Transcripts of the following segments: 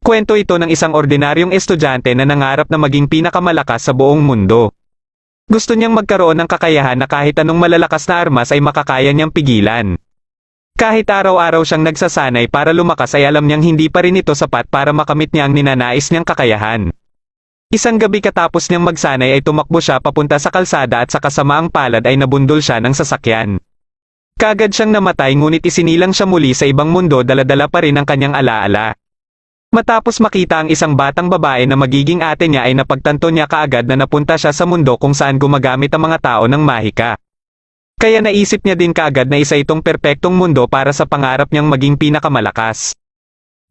Kwento ito ng isang ordinaryong estudyante na nangarap na maging pinakamalakas sa buong mundo. Gusto niyang magkaroon ng kakayahan na kahit anong malalakas na armas ay makakaya niyang pigilan. Kahit araw-araw siyang nagsasanay para lumakas ay alam niyang hindi pa rin ito sapat para makamit niya ang ninanais niyang kakayahan. Isang gabi katapos niyang magsanay ay tumakbo siya papunta sa kalsada at sa kasamaang palad ay nabundol siya ng sasakyan. Kaagad siyang namatay ngunit isinilang siya muli sa ibang mundo, dala-dala pa rin ang kanyang alaala. Matapos makita ang isang batang babae na magiging ate niya ay napagtanto niya kaagad na napunta siya sa mundo kung saan gumagamit ang mga tao ng mahika. Kaya naisip niya din kaagad na isa itong perpektong mundo para sa pangarap niyang maging pinakamalakas.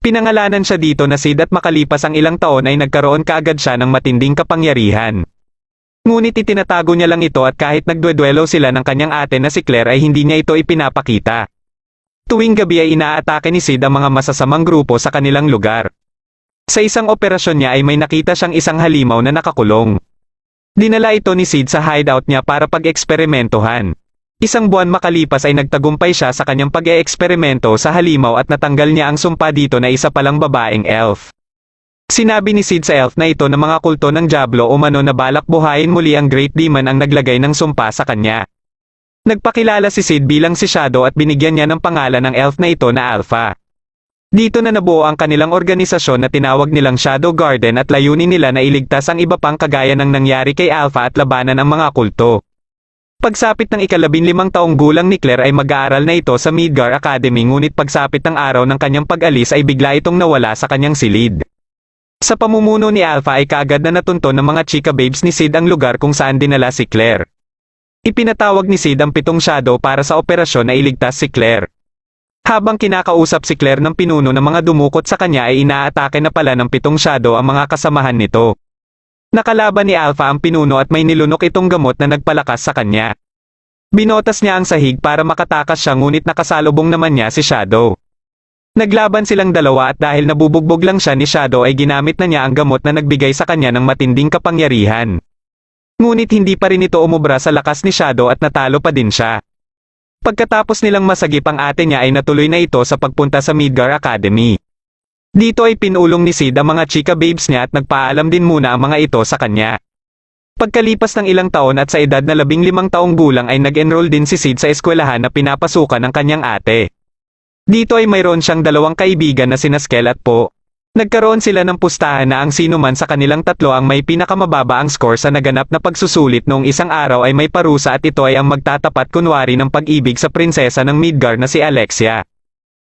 Pinangalanan siya dito na Sid at makalipas ang ilang taon ay nagkaroon kaagad siya ng matinding kapangyarihan. Ngunit itinatago niya lang ito at kahit nagdueduelo sila ng kanyang ate na si Claire ay hindi niya ito ipinapakita. Tuwing gabi ay inaatake ni Sid ang mga masasamang grupo sa kanilang lugar. Sa isang operasyon niya ay may nakita siyang isang halimaw na nakakulong. Dinala ito ni Sid sa hideout niya para pag-eksperimentohan. Isang buwan makalipas ay nagtagumpay siya sa kanyang pag-eeksperimento sa halimaw at natanggal niya ang sumpa dito na isa palang babaeng elf. Sinabi ni Sid sa elf na ito na mga kulto ng Diablo umano na balak buhayin muli ang Great Demon ang naglagay ng sumpa sa kanya. Nagpakilala si Sid bilang si Shadow at binigyan niya ng pangalan ng elf na ito na Alpha. Dito na nabuo ang kanilang organisasyon na tinawag nilang Shadow Garden at layunin nila na iligtas ang iba pang kagaya ng nangyari kay Alpha at labanan ang mga kulto. Pagsapit ng ika-15 taong gulang ni Claire ay mag-aaral na ito sa Midgar Academy ngunit pagsapit ng araw ng kanyang pag-alis ay bigla itong nawala sa kanyang silid. Sa pamumuno ni Alpha ay kaagad na natunto ng mga chika babes ni Sid ang lugar kung saan dinala si Claire. Ipinatawag ni Sid ang 7 shadow para sa operasyon na iligtas si Claire. Habang kinakausap si Claire ng pinuno ng mga dumukot sa kanya ay inaatake na pala ng 7 shadow ang mga kasamahan nito. Nakalaban ni Alpha ang pinuno at may nilunok itong gamot na nagpalakas sa kanya. Binotas niya ang sahig para makatakas siya ngunit nakasalubong naman niya si Shadow. Naglaban silang dalawa at dahil nabubugbog lang siya ni Shadow ay ginamit na niya ang gamot na nagbigay sa kanya ng matinding kapangyarihan. Ngunit hindi pa rin ito umubra sa lakas ni Shadow at natalo pa din siya. Pagkatapos nilang masagip ang ate niya ay natuloy na ito sa pagpunta sa Midgar Academy. Dito ay pinulong ni Sid ang mga chika babes niya at nagpaalam din muna ang mga ito sa kanya. Pagkalipas ng ilang taon at sa edad na 15 taong gulang ay nag-enroll din si Sid sa eskwelahan na pinapasukan ng kanyang ate. Dito ay mayroon siyang 2 kaibigan na sina Skel at Po. Nagkaroon sila ng pustahan na ang sino man sa kanilang tatlo ang may pinakamababa ang score sa naganap na pagsusulit noong isang araw ay may parusa at ito ay ang magtatapat kunwari ng pag-ibig sa prinsesa ng Midgar na si Alexia.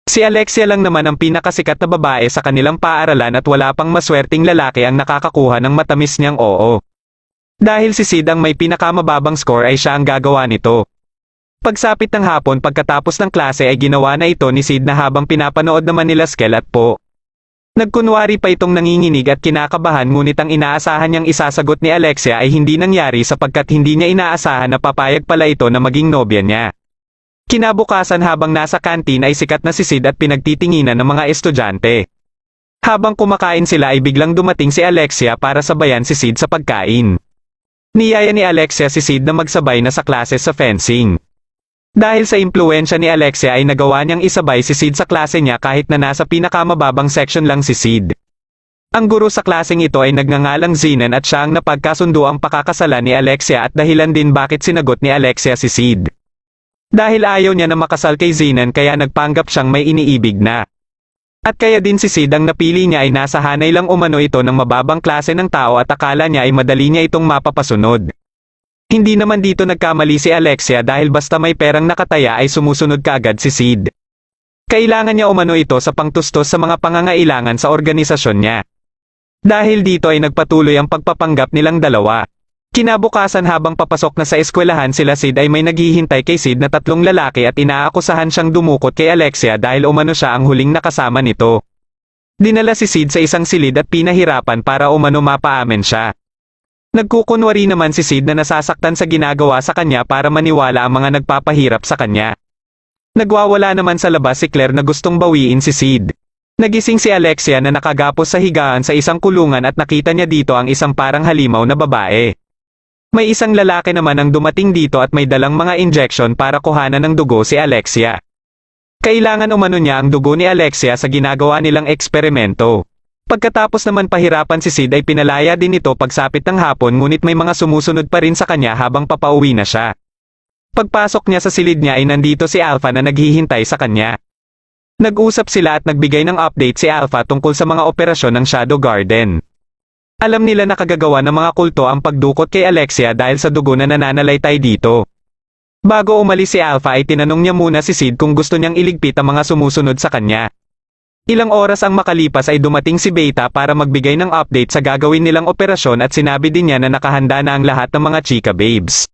Si Alexia lang naman ang pinakasikat na babae sa kanilang paaralan at wala pang maswerteng lalaki ang nakakakuha ng matamis niyang oo. Dahil si Sid ang may pinakamababang score ay siya ang gagawa nito. Pagsapit ng hapon pagkatapos ng klase ay ginawa na ito ni Sid na habang pinapanood naman nila Skel at Po. Nagkunwari pa itong nanginginig at kinakabahan ngunit ang inaasahan niyang isasagot ni Alexia ay hindi nangyari sapagkat hindi niya inaasahan na papayag pala ito na maging nobya niya. Kinabukasan habang nasa kantin ay sikat na si Sid at pinagtitinginan ng mga estudyante. Habang kumakain sila ay biglang dumating si Alexia para sabayan si Sid sa pagkain. Niyaya ni Alexia si Sid na magsabay na sa klase sa fencing. Dahil sa impluwensya ni Alexia ay nagawa niyang isabay si Sid sa klase niya kahit na nasa pinakamababang section lang si Sid. Ang guro sa klaseng ito ay nagngangalang Zenon at siya ang napagkasundo ang pakakasalan ni Alexia at dahilan din bakit sinagot ni Alexia si Sid. Dahil ayaw niya na makasal kay Zenon kaya nagpanggap siyang may iniibig na. At kaya din si Sid ang napili niya ay nasa hanay lang umano ito ng mababang klase ng tao at akala niya ay madali niya itong mapapasunod. Hindi naman dito nagkamali si Alexia dahil basta may perang nakataya ay sumusunod kaagad si Sid. Kailangan niya umano ito sa pangtustos sa mga pangangailangan sa organisasyon niya. Dahil dito ay nagpatuloy ang pagpapanggap nilang dalawa. Kinabukasan habang papasok na sa eskwelahan sila Sid ay may naghihintay kay Sid na 3 lalaki at inaakusahan siyang dumukot kay Alexia dahil umano siya ang huling nakasama nito. Dinala si Sid sa isang silid at pinahirapan para umano mapaamin siya. Nagkukunwari naman si Sid na nasasaktan sa ginagawa sa kanya para maniwala ang mga nagpapahirap sa kanya. Nagwawala naman sa labas si Claire na gustong bawiin si Sid. Nagising si Alexia na nakagapos sa higaan sa isang kulungan at nakita niya dito ang isang parang halimaw na babae. May isang lalaki naman ang dumating dito at may dalang mga injection para kuhanan ng dugo si Alexia. Kailangan umano niya ang dugo ni Alexia sa ginagawa nilang eksperimento. Pagkatapos naman pahirapan si Sid ay pinalaya din ito pagsapit ng hapon ngunit may mga sumusunod pa rin sa kanya habang papauwi na siya. Pagpasok niya sa silid niya ay nandito si Alpha na naghihintay sa kanya. Nag-usap sila at nagbigay ng update si Alpha tungkol sa mga operasyon ng Shadow Garden. Alam nila na kagagawa ng mga kulto ang pagdukot kay Alexia dahil sa dugo na nananalaytay dito. Bago umalis si Alpha ay tinanong niya muna si Sid kung gusto niyang iligpit ang mga sumusunod sa kanya. Ilang oras ang makalipas ay dumating si Beta para magbigay ng update sa gagawin nilang operasyon at sinabi din niya na nakahanda na ang lahat ng mga chika babes.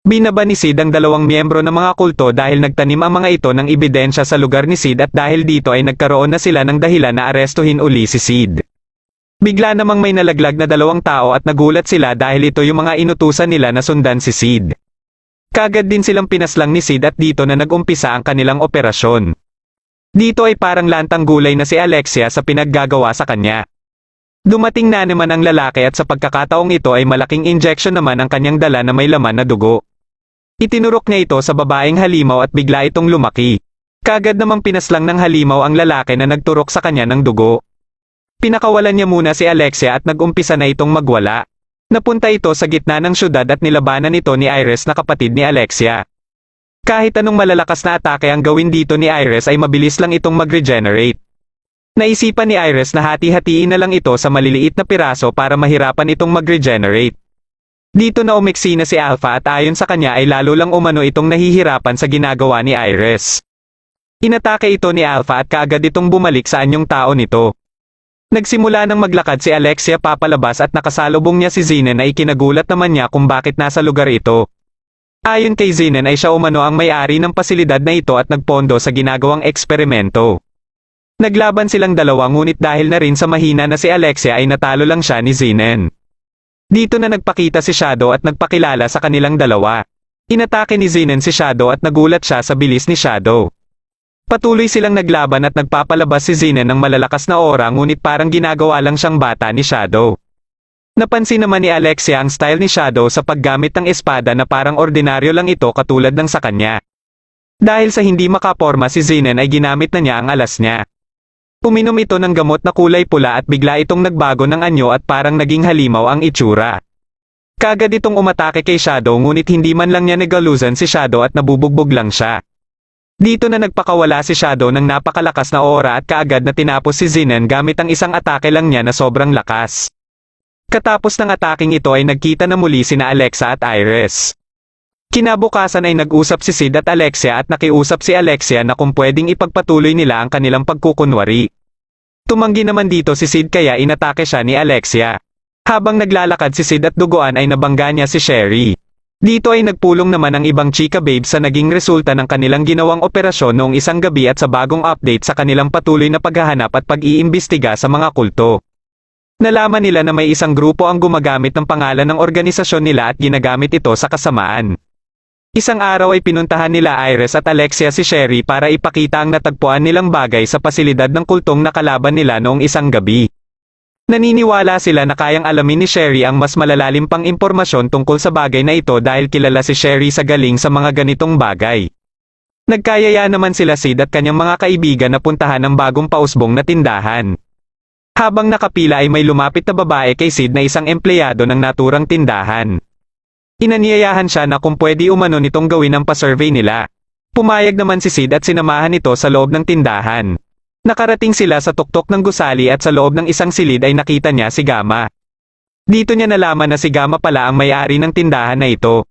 Binaba ni Sid ang dalawang miyembro ng mga kulto dahil nagtanim ang mga ito ng ebidensya sa lugar ni Sid at dahil dito ay nagkaroon na sila ng dahilan na arestuhin uli si Sid. Bigla namang may nalaglag na dalawang tao at nagulat sila dahil ito yung mga inutusan nila na sundan si Sid. Kagad din silang pinaslang ni Sid at dito na nag-umpisa ang kanilang operasyon. Dito ay parang lantang gulay na si Alexia sa pinaggagawa sa kanya. Dumating na naman ang lalaki at sa pagkakataong ito ay malaking injection naman ang kanyang dala na may laman na dugo. Itinurok niya ito sa babaeng halimaw at bigla itong lumaki. Kagad namang pinaslang ng halimaw ang lalaki na nagturok sa kanya ng dugo. Pinakawalan niya muna si Alexia at nag-umpisa na itong magwala. Napunta ito sa gitna ng syudad at nilabanan ito ni Iris na kapatid ni Alexia. Kahit anong malalakas na atake ang gawin dito ni Iris ay mabilis lang itong mag-regenerate. Naisipan ni Iris na hati-hatiin na lang ito sa maliliit na piraso para mahirapan itong mag-regenerate. Dito na umiksi na si Alpha at ayon sa kanya ay lalo lang umano itong nahihirapan sa ginagawa ni Iris. Inatake ito ni Alpha at kaagad itong bumalik sa anyong tao nito. Nagsimula nang maglakad si Alexia papalabas at nakasalubong niya si Zenon na ikinagulat naman niya kung bakit nasa lugar ito. Ayon kay Zenon ay siya umano ang may-ari ng pasilidad na ito at nagpondo sa ginagawang eksperimento. Naglaban silang dalawa ngunit dahil na rin sa mahina na si Alexia ay natalo lang siya ni Zenon. Dito na nagpakita si Shadow at nagpakilala sa kanilang dalawa. Inatake ni Zenon si Shadow at nagulat siya sa bilis ni Shadow. Patuloy silang naglaban at nagpapalabas si Zenon ng malalakas na aura ngunit parang ginagawa lang siyang bata ni Shadow. Napansin naman ni Alexia ang style ni Shadow sa paggamit ng espada na parang ordinaryo lang ito katulad ng sa kanya. Dahil sa hindi makaporma si Zenon ay ginamit na niya ang alas niya. Uminom ito ng gamot na kulay pula at bigla itong nagbago ng anyo at parang naging halimaw ang itsura. Kagad itong umatake kay Shadow ngunit hindi man lang niya nagalusan si Shadow at nabubugbog lang siya. Dito na nagpakawala si Shadow ng napakalakas na aura at kaagad na tinapos si Zenon gamit ang isang atake lang niya na sobrang lakas. Katapos ng ataking ito ay nagkita na muli sina Alexa at Iris. Kinabukasan ay nag-usap si Sid at Alexia at nakiusap si Alexia na kung pwedeng ipagpatuloy nila ang kanilang pagkukunwari. Tumanggi naman dito si Sid kaya inatake siya ni Alexia. Habang naglalakad si Sid at duguan ay nabangga niya si Sherry. Dito ay nagpulong naman ang ibang chika babes sa naging resulta ng kanilang ginawang operasyon noong isang gabi at sa bagong update sa kanilang patuloy na paghahanap at pag-iimbestiga sa mga kulto. Nalaman nila na may isang grupo ang gumagamit ng pangalan ng organisasyon nila at ginagamit ito sa kasamaan. Isang araw ay pinuntahan nila Iris at Alexia si Sherry para ipakita ang natagpuan nilang bagay sa pasilidad ng kultong nakalaban nila noong isang gabi. Naniniwala sila na kayang alamin ni Sherry ang mas malalalim pang impormasyon tungkol sa bagay na ito dahil kilala si Sherry sa galing sa mga ganitong bagay. Nagkayaya naman sila Sid at kanyang mga kaibigan na puntahan ang bagong pausbong na tindahan. Habang nakapila ay may lumapit na babae kay Sid na isang empleyado ng naturang tindahan. Inanyayahan siya na kung pwede umano nitong gawin ang pa-survey nila. Pumayag naman si Sid at sinamahan ito sa loob ng tindahan. Nakarating sila sa tuktok ng gusali at sa loob ng isang silid ay nakita niya si Gamma. Dito niya nalaman na si Gamma pala ang may-ari ng tindahan na ito.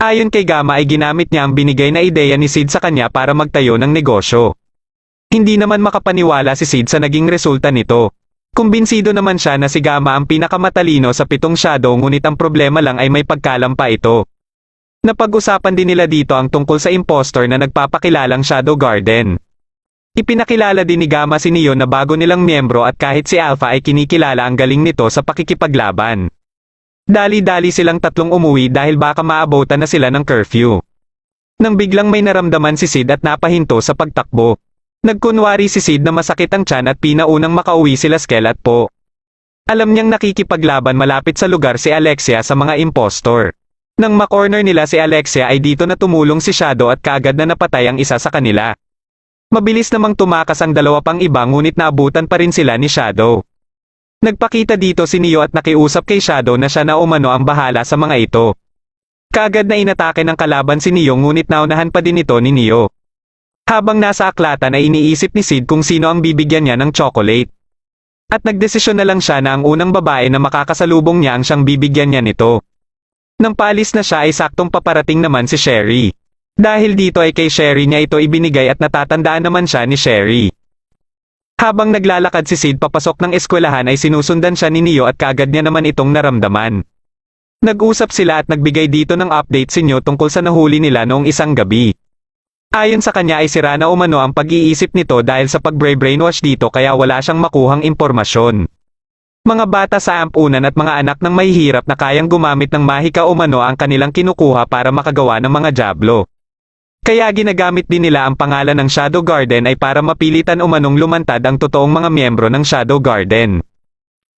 Ayon kay Gamma ay ginamit niya ang binigay na ideya ni Sid sa kanya para magtayo ng negosyo. Hindi naman makapaniwala si Sid sa naging resulta nito. Kumbinsido naman siya na si Gamma ang pinakamatalino sa 7 shadow ngunit ang problema lang ay may pagkalampa ito. Napag-usapan din nila dito ang tungkol sa impostor na nagpapakilalang Shadow Garden. Ipinakilala din ni Gamma si Neo na bago nilang miyembro at kahit si Alpha ay kinikilala ang galing nito sa pakikipaglaban. Dali-dali silang tatlong umuwi dahil baka maabutan na sila ng curfew. Nang biglang may naramdaman si Sid at napahinto sa pagtakbo. Nagkunwari si Sid na masakit ang tiyan at pinaunang makauwi sila Skel at Po. Alam niyang nakikipaglaban malapit sa lugar si Alexia sa mga impostor. Nang makorner nila si Alexia ay dito na tumulong si Shadow at kaagad na napatay ang isa sa kanila. Mabilis namang tumakas ang dalawa pang iba ngunit naabutan pa rin sila ni Shadow. Nagpakita dito si Neo at nakiusap kay Shadow na siya na umano ang bahala sa mga ito. Kaagad na inatake ng kalaban si Neo ngunit naunahan pa din ito ni Neo. Habang nasa aklatan ay iniisip ni Sid kung sino ang bibigyan niya ng chocolate. At nagdesisyon na lang siya na ang unang babae na makakasalubong niya ang siyang bibigyan niya nito. Nang paalis na siya ay saktong paparating naman si Sherry. Dahil dito ay kay Sherry niya ito ibinigay at natatandaan naman siya ni Sherry. Habang naglalakad si Sid papasok ng eskwelahan ay sinusundan siya ni Neo at kaagad niya naman itong naramdaman. Nag-usap sila at nagbigay dito ng update si Neo tungkol sa nahuli nila noong isang gabi. Ayon sa kanya ay sira na umano ang pag-iisip nito dahil sa pag-brainwash dito kaya wala siyang makuhang impormasyon. Mga bata sa ampunan at mga anak ng mahihirap na kayang gumamit ng mahika umano ang kanilang kinukuha para makagawa ng mga jablo. Kaya ginagamit din nila ang pangalan ng Shadow Garden ay para mapilitan umanong lumantad ang totoong mga miyembro ng Shadow Garden.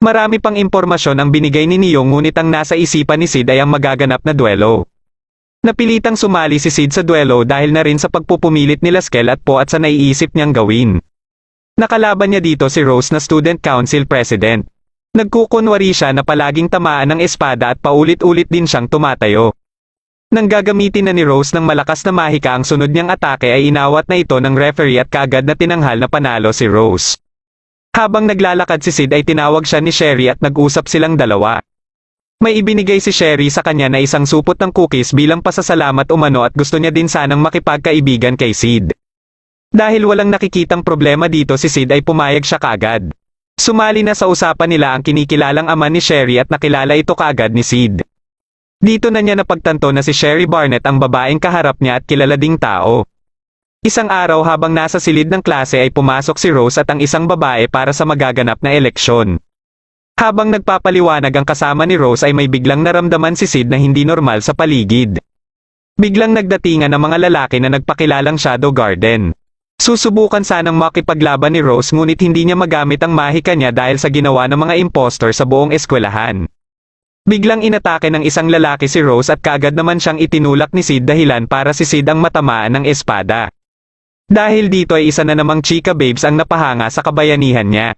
Marami pang impormasyon ang binigay ni Neo ngunit ang nasa isipan ni Sid ay ang magaganap na duelo. Napilitang sumali si Sid sa duelo dahil na rin sa pagpupumilit nila Skel at Po at sa naiisip niyang gawin. Nakalaban niya dito si Rose na Student Council President. Nagkukunwari siya na palaging tamaan ng espada at paulit-ulit din siyang tumatayo. Nang gagamitin na ni Rose ng malakas na mahika ang sunod niyang atake ay inawat na ito ng referee at kaagad na tinanghal na panalo si Rose. Habang naglalakad si Sid ay tinawag siya ni Sherry at nag-usap silang dalawa. May ibinigay si Sherry sa kanya na isang supot ng cookies bilang pasasalamat umano at gusto niya din sanang makipagkaibigan kay Sid. Dahil walang nakikitang problema dito si Sid ay pumayag siya kaagad. Sumali na sa usapan nila ang kinikilalang ama ni Sherry at nakilala ito kaagad ni Sid. Dito na niya napagtanto na si Sherry Barnett ang babaeng kaharap niya at kilala ding tao. Isang araw habang nasa silid ng klase ay pumasok si Rose at ang isang babae para sa magaganap na eleksyon. Habang nagpapaliwanag ang kasama ni Rose ay may biglang naramdaman si Sid na hindi normal sa paligid. Biglang nagdatingan ang mga lalaki na nagpakilalang Shadow Garden. Susubukan sanang makipaglaban ni Rose ngunit hindi niya magamit ang mahika niya dahil sa ginawa ng mga impostor sa buong eskwelahan. Biglang inatake ng isang lalaki si Rose at kaagad naman siyang itinulak ni Sid dahilan para si Sid ang matamaan ng espada. Dahil dito ay isa na namang chika babes ang napahanga sa kabayanihan niya.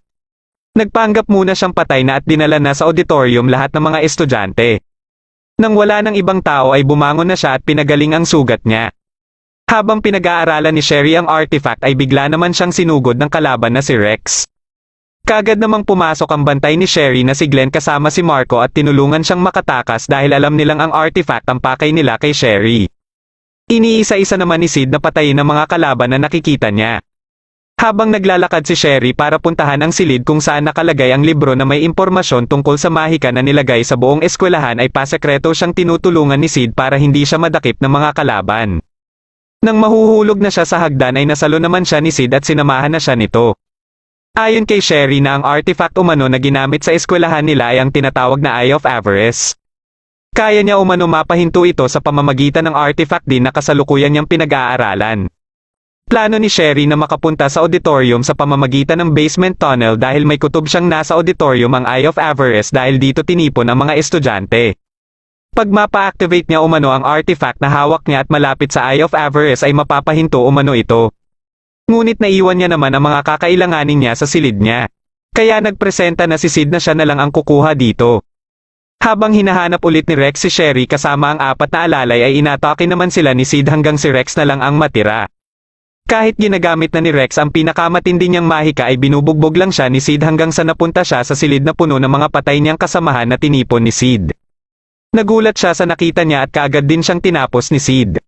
Nagpanggap muna siyang patay na at dinala na sa auditorium lahat ng mga estudyante. Nang wala ng ibang tao ay bumangon na siya at pinagaling ang sugat niya. Habang pinag-aaralan ni Sherry ang artifact ay bigla naman siyang sinugod ng kalaban na si Rex. Kaagad namang pumasok ang bantay ni Sherry na si Glenn kasama si Marco at tinulungan siyang makatakas dahil alam nilang ang artifact ang pakay nila kay Sherry. Iniisa-isa naman ni Sid na patayin ang mga kalaban na nakikita niya. Habang naglalakad si Sherry para puntahan ang silid kung saan nakalagay ang libro na may impormasyon tungkol sa mahika na nilagay sa buong eskwelahan ay pasekreto siyang tinutulungan ni Sid para hindi siya madakip ng mga kalaban. Nang mahuhulog na siya sa hagdan ay nasalo naman siya ni Sid at sinamahan na siya nito. Ayon kay Sherry na ang artifact umano na ginamit sa eskwelahan nila ay ang tinatawag na Eye of Avarice. Kaya niya umano mapahinto ito sa pamamagitan ng artifact din na kasalukuyan niyang pinag-aaralan. Plano ni Sherry na makapunta sa auditorium sa pamamagitan ng basement tunnel dahil may kutob siyang nasa auditorium ang Eye of Avarice dahil dito tinipon ang mga estudyante. Pag mapa-activate niya umano ang artifact na hawak niya at malapit sa Eye of Avarice ay mapapahinto umano ito. Ngunit naiwan niya naman ang mga kakailanganin niya sa silid niya. Kaya nagpresenta na si Sid na siya na lang ang kukuha dito. Habang hinahanap ulit ni Rex si Sherry kasama ang apat na alalay ay inatake naman sila ni Sid hanggang si Rex na lang ang matira. Kahit ginagamit na ni Rex ang pinakamatindi niyang mahika ay binubugbog lang siya ni Sid hanggang sa napunta siya sa silid na puno ng mga patay niyang kasamahan na tinipon ni Sid. Nagulat siya sa nakita niya at kaagad din siyang tinapos ni Sid.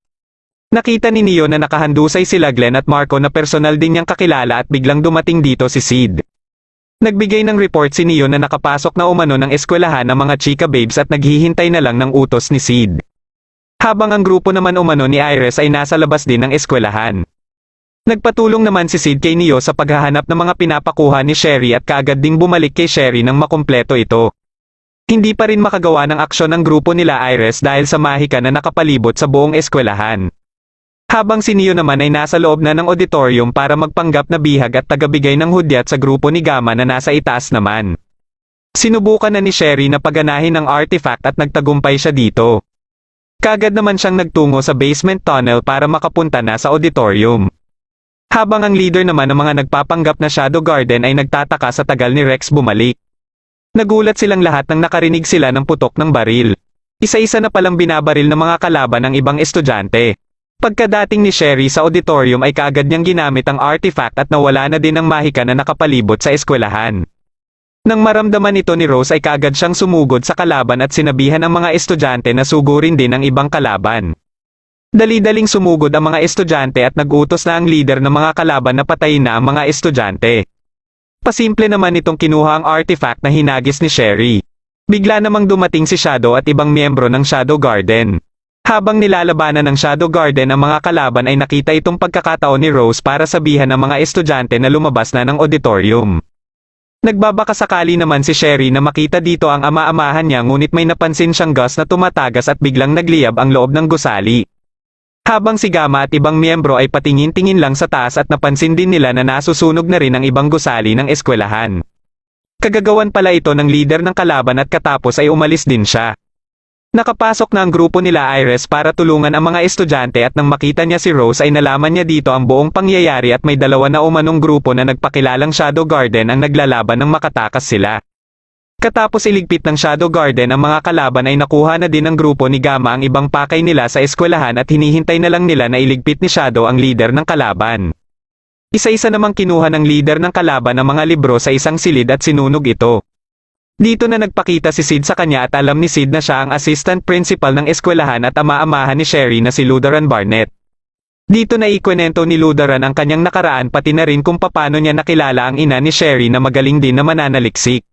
Nakita ni Neo na nakahandusay sila Glenn at Marco na personal din niyang kakilala at biglang dumating dito si Sid. Nagbigay ng report si Neo na nakapasok na umano ng eskwelahan ng mga chika babes at naghihintay na lang ng utos ni Sid. Habang ang grupo naman umano ni Iris ay nasa labas din ng eskwelahan. Nagpatulong naman si Sid kay Neo sa paghahanap ng mga pinapakuha ni Sherry at kaagad ding bumalik kay Sherry nang makumpleto ito. Hindi pa rin makagawa ng aksyon ng grupo nila Iris dahil sa mahika na nakapalibot sa buong eskwelahan. Habang si Neo naman ay nasa loob na ng auditorium para magpanggap na bihag at tagabigay ng hudyat sa grupo ni Gamma na nasa itaas naman. Sinubukan na ni Sherry na paganahin ang artifact at nagtagumpay siya dito. Kaagad naman siyang nagtungo sa basement tunnel para makapunta na sa auditorium. Habang ang leader naman ng mga nagpapanggap na Shadow Garden ay nagtataka sa tagal ni Rex bumalik. Nagulat silang lahat nang nakarinig sila ng putok ng baril. Isa-isa na palang binabaril ng mga kalaban ang ibang estudyante. Pagkadating ni Sherry sa auditorium ay kaagad niyang ginamit ang artifact at nawala na din ang mahika na nakapalibot sa eskwelahan. Nang maramdaman ito ni Rose ay kaagad siyang sumugod sa kalaban at sinabihan ang mga estudyante na sugurin din ang ibang kalaban. Dali-daling sumugod ang mga estudyante at nag-utos na ang leader ng mga kalaban na patayin na ang mga estudyante. Pasimple naman itong kinuha ang artifact na hinagis ni Sherry. Bigla namang dumating si Shadow at ibang miyembro ng Shadow Garden. Habang nilalabanan ng Shadow Garden ang mga kalaban ay nakita itong pagkakataon ni Rose para sabihan ang mga estudyante na lumabas na ng auditorium. Nagbabakasakali naman si Sherry na makita dito ang ama-amahan niya ngunit may napansin siyang gas na tumatagas at biglang nagliyab ang loob ng gusali. Habang si Gamma at ibang miyembro ay patingin-tingin lang sa taas at napansin din nila na nasusunog na rin ang ibang gusali ng eskwelahan. Kagagawan pala ito ng leader ng kalaban at katapos ay umalis din siya. Nakapasok na ang grupo nila Iris para tulungan ang mga estudyante at nang makita niya si Rose ay nalaman niya dito ang buong pangyayari at may dalawa na umanong grupo na nagpakilalang Shadow Garden ang naglalaban nang makatakas sila. Katapos iligpit ng Shadow Garden ang mga kalaban ay nakuha na din ng grupo ni Gamma ang ibang pakay nila sa eskwelahan at hinihintay na lang nila na iligpit ni Shadow ang leader ng kalaban. Isa-isa namang kinuha ng leader ng kalaban ang mga libro sa isang silid at sinunog ito. Dito na nagpakita si Sid sa kanya at alam ni Sid na siya ang assistant principal ng eskwelahan at ama-amahan ni Sherry na si Lutheran Barnett. Dito na ikwento ni Lutheran ang kanyang nakaraan pati na rin kung paano niya nakilala ang ina ni Sherry na magaling din na mananaliksik.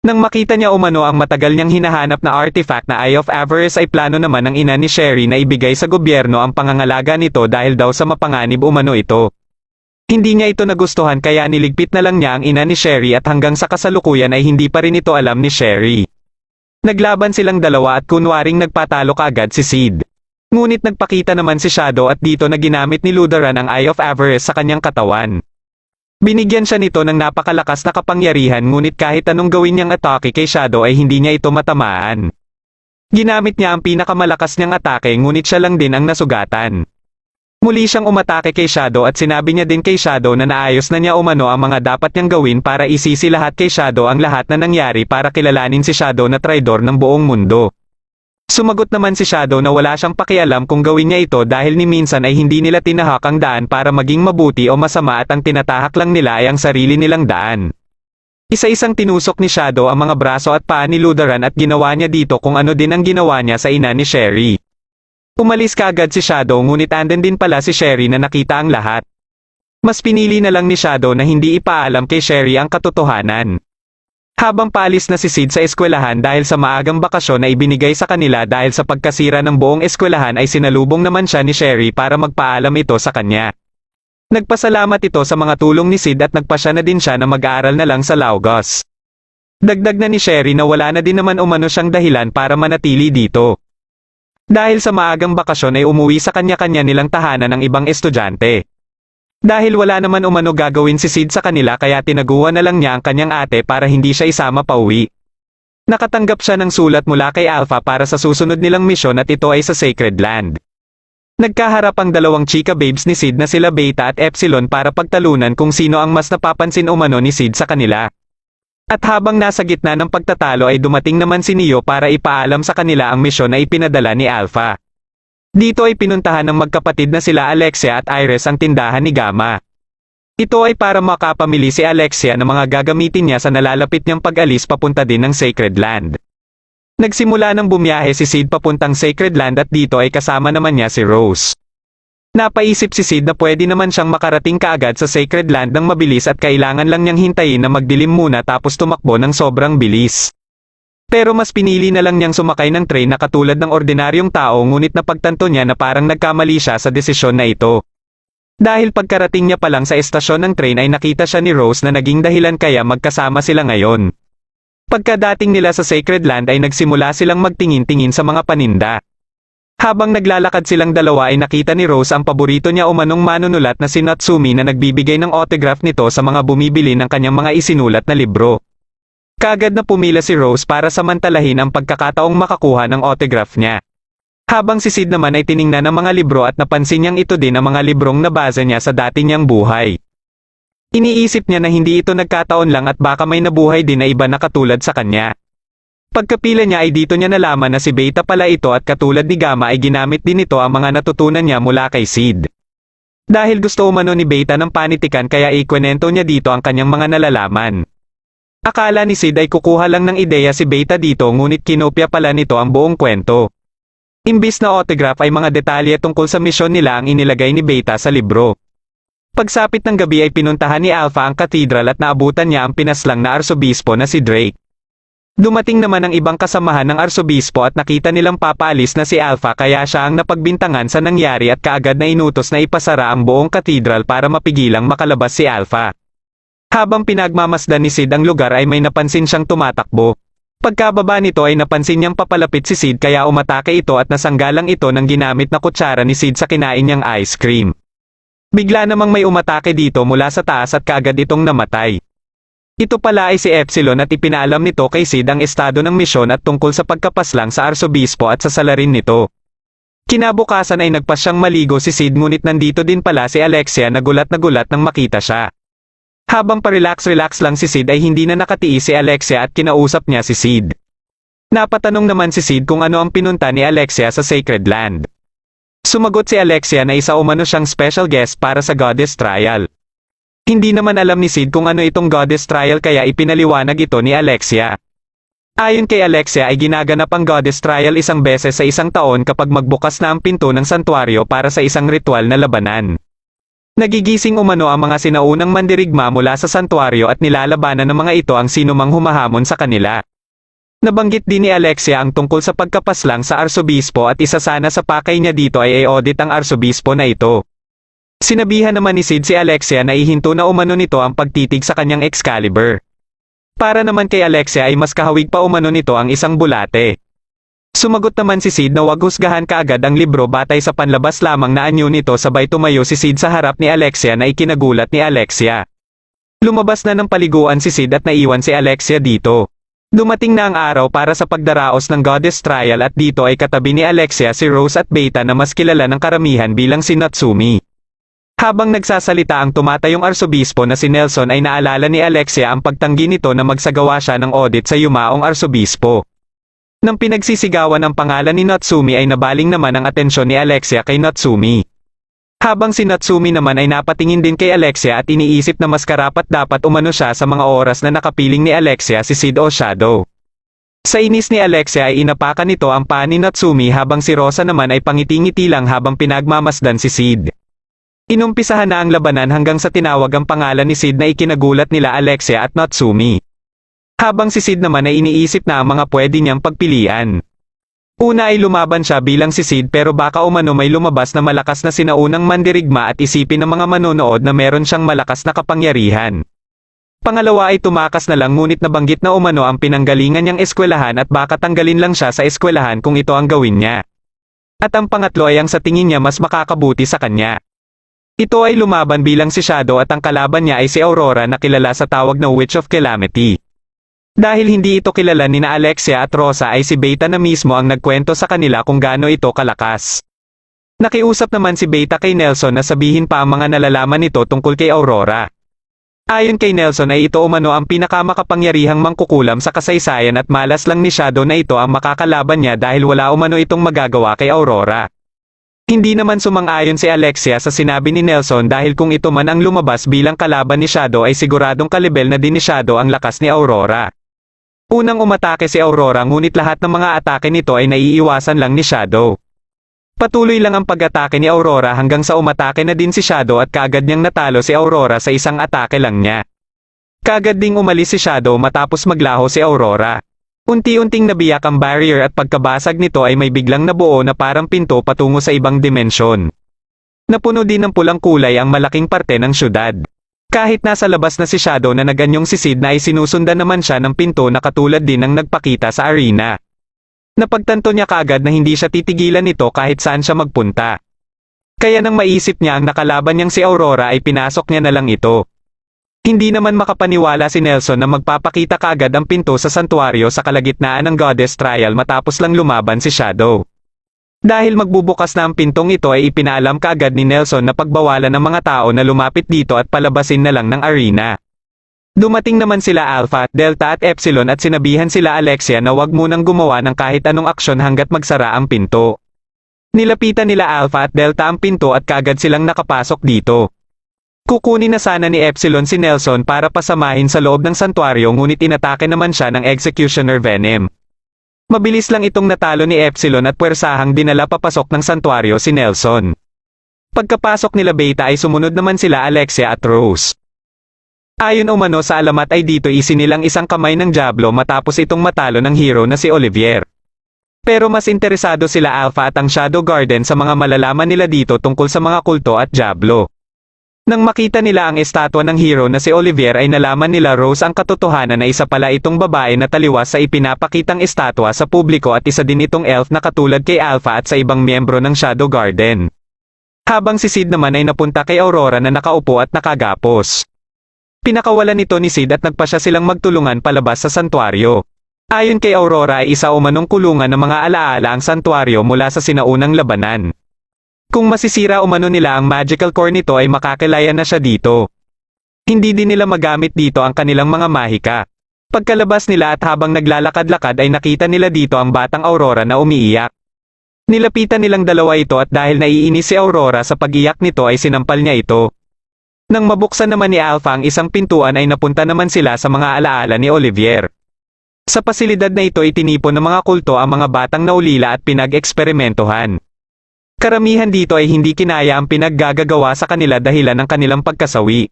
Nang makita niya umano ang matagal niyang hinahanap na artifact na Eye of Avarice ay plano naman ng ina ni Sherry na ibigay sa gobyerno ang pangangalaga nito dahil daw sa mapanganib umano ito. Hindi niya ito nagustuhan kaya niligpit na lang niya ang ina ni Sherry at hanggang sa kasalukuyan ay hindi pa rin ito alam ni Sherry. Naglaban silang dalawa at kunwaring nagpatalo kaagad si Sid. Ngunit nagpakita naman si Shadow at dito na ginamit ni Lutheran ang Eye of Avarice sa kanyang katawan. Binigyan siya nito ng napakalakas na kapangyarihan ngunit kahit anong gawin niyang atake kay Shadow ay hindi niya ito matamaan. Ginamit niya ang pinakamalakas niyang atake ngunit siya lang din ang nasugatan. Muli siyang umatake kay Shadow at sinabi niya din kay Shadow na naayos na niya umano ang mga dapat niyang gawin para isisi lahat kay Shadow ang lahat na nangyari para kilalanin si Shadow na traidor ng buong mundo. Sumagot naman si Shadow na wala siyang pakialam kung gawin niya ito dahil ni minsan ay hindi nila tinahak ang daan para maging mabuti o masama at ang tinatahak lang nila ay ang sarili nilang daan. Isa-isang tinusok ni Shadow ang mga braso at paa ni Lutheran at ginawa niya dito kung ano din ang ginawa niya sa ina ni Sherry. Umalis kaagad si Shadow ngunit andun din pala si Sherry na nakita ang lahat. Mas pinili na lang ni Shadow na hindi ipaalam kay Sherry ang katotohanan. Habang paalis na si Sid sa eskwelahan dahil sa maagang bakasyon na ibinigay sa kanila dahil sa pagkasira ng buong eskwelahan ay sinalubong naman siya ni Sherry para magpaalam ito sa kanya. Nagpasalamat ito sa mga tulong ni Sid at nagpasya na din siya na mag-aaral na lang sa Laogos. Dagdag na ni Sherry na wala na din naman umano siyang dahilan para manatili dito. Dahil sa maagang bakasyon ay umuwi sa kanya-kanya nilang tahanan ng ibang estudyante. Dahil wala naman umano gagawin si Sid sa kanila kaya tinaguan na lang niya ang kanyang ate para hindi siya isama pauwi. Nakatanggap siya ng sulat mula kay Alpha para sa susunod nilang misyon at ito ay sa Sacred Land. Nagkaharap ang dalawang chika babes ni Sid na sila Beta at Epsilon para pagtalunan kung sino ang mas napapansin umano ni Sid sa kanila. At habang nasa gitna ng pagtatalo ay dumating naman si Neo para ipaalam sa kanila ang misyon na ipinadala ni Alpha. Dito ay pinuntahan ng magkapatid na sila Alexia at Iris ang tindahan ni Gamma. Ito ay para makapamili si Alexia ng mga gagamitin niya sa nalalapit niyang pag-alis papunta din ng Sacred Land. Nagsimula ng bumiyahe si Sid papuntang Sacred Land at dito ay kasama naman niya si Rose. Napaisip si Sid na pwede naman siyang makarating kaagad sa Sacred Land ng mabilis at kailangan lang niyang hintayin na magdilim muna tapos tumakbo ng sobrang bilis. Pero mas pinili na lang niyang sumakay ng train na katulad ng ordinaryong tao ngunit napagtanto niya na parang nagkamali siya sa desisyon na ito. Dahil pagkarating niya pa lang sa estasyon ng train ay nakita siya ni Rose na naging dahilan kaya magkasama sila ngayon. Pagkadating nila sa Sacred Land ay nagsimula silang magtingin-tingin sa mga paninda. Habang naglalakad silang dalawa ay nakita ni Rose ang paborito niya umanong manunulat na si Natsumi na nagbibigay ng autograph nito sa mga bumibili ng kanyang mga isinulat na libro. Kaagad na pumila si Rose para samantalahin ang pagkakataong makakuha ng autograph niya. Habang si Sid naman ay tiningnan ang mga libro at napansin niyang ito din ang mga librong nabasa niya sa dati niyang buhay. Iniisip niya na hindi ito nagkataon lang at baka may nabuhay din na iba na katulad sa kanya. Pagkapila niya ay dito niya nalaman na si Beta pala ito at katulad ni Gamma ay ginamit din ito ang mga natutunan niya mula kay Sid. Dahil gusto umano ni Beta ng panitikan kaya ikwento niya dito ang kanyang mga nalalaman. Akala ni Sid ay kukuha lang ng ideya si Beta dito ngunit kinopya pala nito ang buong kwento. Imbis na autograph ay mga detalye tungkol sa misyon nila ang inilagay ni Beta sa libro. Pagsapit ng gabi ay pinuntahan ni Alpha ang katedral at naabutan niya ang pinaslang na arsobispo na si Drake. Dumating naman ang ibang kasamahan ng arsobispo at nakita nilang papaalis na si Alpha kaya siya ang napagbintangan sa nangyari at kaagad na inutos na ipasara ang buong katedral para mapigilang makalabas si Alpha. Habang pinagmamasdan ni Sid ang lugar ay may napansin siyang tumatakbo. Pagkababa nito ay napansin niyang papalapit si Sid kaya umatake ito at nasanggalang ito ng ginamit na kutsara ni Sid sa kinain niyang ice cream. Bigla namang may umatake dito mula sa taas at kaagad itong namatay. Ito pala ay si Epsilon at ipinaalam nito kay Sid ang estado ng misyon at tungkol sa pagkapaslang sa arsobispo at sa salarin nito. Kinabukasan ay nagpasyang maligo si Sid ngunit nandito din pala si Alexia na gulat nang makita siya. Habang pa-relax lang si Sid ay hindi na nakatiis si Alexia at kinausap niya si Sid. Napatanong naman si Sid kung ano ang pinunta ni Alexia sa Sacred Land. Sumagot si Alexia na isa umano siyang special guest para sa Goddess Trial. Hindi naman alam ni Sid kung ano itong Goddess Trial kaya ipinaliwanag ito ni Alexia. Ayon kay Alexia ay ginaganap ang Goddess Trial isang beses sa isang taon kapag magbukas na ang pinto ng santuario para sa isang ritual na labanan. Nagigising umano ang mga sinaunang mandirigma mula sa santuario at nilalabanan ng mga ito ang sinumang humahamon sa kanila. Nabanggit din ni Alexia ang tungkol sa pagkapaslang sa arsobispo at isa sana sa pakay niya dito ay i-audit ang arsobispo na ito. Sinabihan naman ni Sid si Alexia na ihinto na umano nito ang pagtitig sa kanyang Excalibur. Para naman kay Alexia ay mas kahawig pa umano nito ang isang bulate. Sumagot naman si Sid na wag husgahan kaagad ang libro batay sa panlabas lamang na anyo nito sabay tumayo si Sid sa harap ni Alexia na ikinagulat ni Alexia. Lumabas na ng paliguan si Sid at naiwan si Alexia dito. Dumating na ang araw para sa pagdaraos ng Goddess Trial at dito ay katabi ni Alexia si Rose at Beta na mas kilala ng karamihan bilang si Natsumi. Habang nagsasalita ang tumatayong arsobispo na si Nelson ay naalala ni Alexia ang pagtanggi nito na magsagawa siya ng audit sa yumaong arsobispo. Nang pinagsisigawan ang pangalan ni Natsumi ay nabaling naman ang atensyon ni Alexia kay Natsumi. Habang si Natsumi naman ay napatingin din kay Alexia at iniisip na mas karapat dapat umano siya sa mga oras na nakapiling ni Alexia si Sid o Shadow. Sa inis ni Alexia ay inapakan nito ang paa ni Natsumi habang si Rosa naman ay pangiti-ngiti lang habang pinagmamasdan si Sid. Inumpisahan na ang labanan hanggang sa tinawag ang pangalan ni Sid na ikinagulat nila Alexia at Natsumi. Habang si Sid naman ay iniisip na ang mga pwede niyang pagpilian. Una ay lumaban siya bilang si Sid pero baka umano may lumabas na malakas na sinaunang mandirigma at isipin ng mga manonood na meron siyang malakas na kapangyarihan. Pangalawa ay tumakas na lang ngunit nabanggit na umano ang pinanggalingan niyang eskwelahan at baka tanggalin lang siya sa eskwelahan kung ito ang gawin niya. At ang pangatlo ay ang sa tingin niya mas makakabuti sa kanya. Ito ay lumaban bilang si Shadow at ang kalaban niya ay si Aurora na kilala sa tawag na Witch of Calamity. Dahil hindi ito kilala ni na Alexia at Rosa ay si Beta na mismo ang nagkwento sa kanila kung gaano ito kalakas. Nakiusap naman si Beta kay Nelson na sabihin pa ang mga nalalaman nito tungkol kay Aurora. Ayon kay Nelson ay ito umano ang pinakamakapangyarihang mangkukulam sa kasaysayan at malas lang ni Shadow na ito ang makakalaban niya dahil wala umano itong magagawa kay Aurora. Hindi naman sumang-ayon si Alexia sa sinabi ni Nelson dahil kung ito man ang lumabas bilang kalaban ni Shadow ay siguradong kalibel na din ni Shadow ang lakas ni Aurora. Unang umatake si Aurora ngunit lahat ng mga atake nito ay naiiwasan lang ni Shadow. Patuloy lang ang pag-atake ni Aurora hanggang sa umatake na din si Shadow at kaagad niyang natalo si Aurora sa isang atake lang niya. Kaagad ding umalis si Shadow matapos maglaho si Aurora. Unti-unting nabiyak ang barrier at pagkabasag nito ay may biglang nabuo na parang pinto patungo sa ibang dimensyon. Napuno din ng pulang kulay ang malaking parte ng syudad. Kahit nasa labas na si Shadow na naganyong si Sid na ay sinusundan naman siya ng pinto na katulad din ng nagpakita sa arena. Napagtanto niya kaagad na hindi siya titigilan nito kahit saan siya magpunta. Kaya nang maisip niya ang nakalaban niyang si Aurora ay pinasok niya na lang ito. Hindi naman makapaniwala si Nelson na magpapakita kaagad ang pinto sa santuario sa kalagitnaan ng Goddess Trial matapos lang lumaban si Shadow. Dahil magbubukas na ang pintong ito ay ipinaalam kaagad ni Nelson na pagbawalan ng mga tao na lumapit dito at palabasin na lang ng arena. Dumating naman sila Alpha, Delta at Epsilon at sinabihan sila Alexia na wag munang gumawa ng kahit anong aksyon hanggat magsara ang pinto. Nilapitan nila Alpha at Delta ang pinto at kaagad silang nakapasok dito. Kukunin na sana ni Epsilon si Nelson para pasamahin sa loob ng santuaryo ngunit inatake naman siya ng Executioner Venom. Mabilis lang itong natalo ni Epsilon at puwersahang dinala papasok ng santuaryo si Nelson. Pagkapasok nila Beta ay sumunod naman sila Alexia at Rose. Ayon umano sa alamat ay dito isinilang isang kamay ng Diablo matapos itong matalo ng hero na si Olivier. Pero mas interesado sila Alpha at ang Shadow Garden sa mga malalaman nila dito tungkol sa mga kulto at Diablo. Nang makita nila ang estatwa ng hero na si Olivier ay nalaman nila Rose ang katotohanan na isa pala itong babae na taliwas sa ipinapakitang estatwa sa publiko at isa din itong elf na katulad kay Alpha at sa ibang miyembro ng Shadow Garden. Habang si Sid naman ay napunta kay Aurora na nakaupo at nakagapos. Pinakawalan nito ni Sid at nagpasya silang magtulungan palabas sa santuaryo. Ayon kay Aurora ay isa umanong kulungan ng mga alaala ang santuaryo mula sa sinaunang labanan. Kung masisira umano nila ang magical core nito ay makakilaya na siya dito. Hindi din nila magamit dito ang kanilang mga mahika. Pagkalabas nila at habang naglalakad-lakad ay nakita nila dito ang batang Aurora na umiiyak. Nilapitan nilang dalawa ito at dahil naiinis si Aurora sa pag-iyak nito ay sinampal niya ito. Nang mabuksan naman ni Alpha ang isang pintuan ay napunta naman sila sa mga alaala ni Olivier. Sa pasilidad na ito itinipon ng mga kulto ang mga batang naulila at pinag-eksperimentohan. Karamihan dito ay hindi kinaya ang pinaggagawa sa kanila dahilan ng kanilang pagkasawi.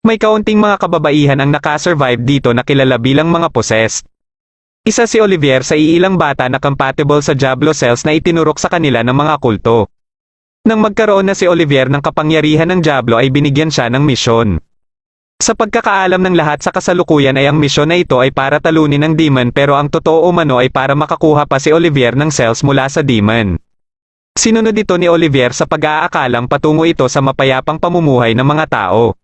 May kaunting mga kababaihan ang nakasurvive dito na kilala bilang mga possessed. Isa si Olivier sa iilang bata na compatible sa Diablo cells na itinurok sa kanila ng mga kulto. Nang magkaroon na si Olivier ng kapangyarihan ng Diablo ay binigyan siya ng misyon. Sa pagkakaalam ng lahat sa kasalukuyan ay ang misyon na ito ay para talunin ng demon pero ang totoo umano ay para makakuha pa si Olivier ng cells mula sa demon. Sinunod ito ni Olivier sa pag-aakalang patungo ito sa mapayapang pamumuhay ng mga tao.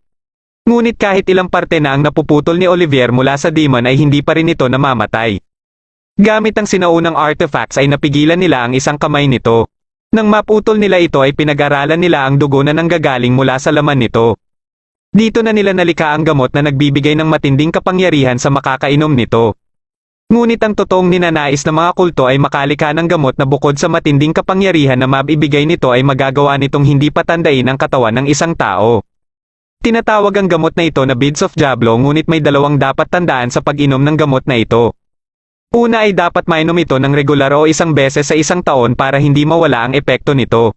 Ngunit kahit ilang parte na ang napuputol ni Olivier mula sa demon ay hindi pa rin ito namamatay. Gamit ang sinaunang artifacts ay napigilan nila ang isang kamay nito. Nang maputol nila ito ay pinag-aralan nila ang dugo na nanggagaling mula sa laman nito. Dito na nila nalika ang gamot na nagbibigay ng matinding kapangyarihan sa makakainom nito. Ngunit ang totoong ninanais ng mga kulto ay makalika ng gamot na bukod sa matinding kapangyarihan na mabibigay nito ay magagawa nitong hindi patandain ang katawan ng isang tao. Tinatawag ang gamot na ito na Beads of Diablo ngunit may dalawang dapat tandaan sa pag-inom ng gamot na ito. Una ay dapat mainom ito ng regular o isang beses sa isang taon para hindi mawala ang epekto nito.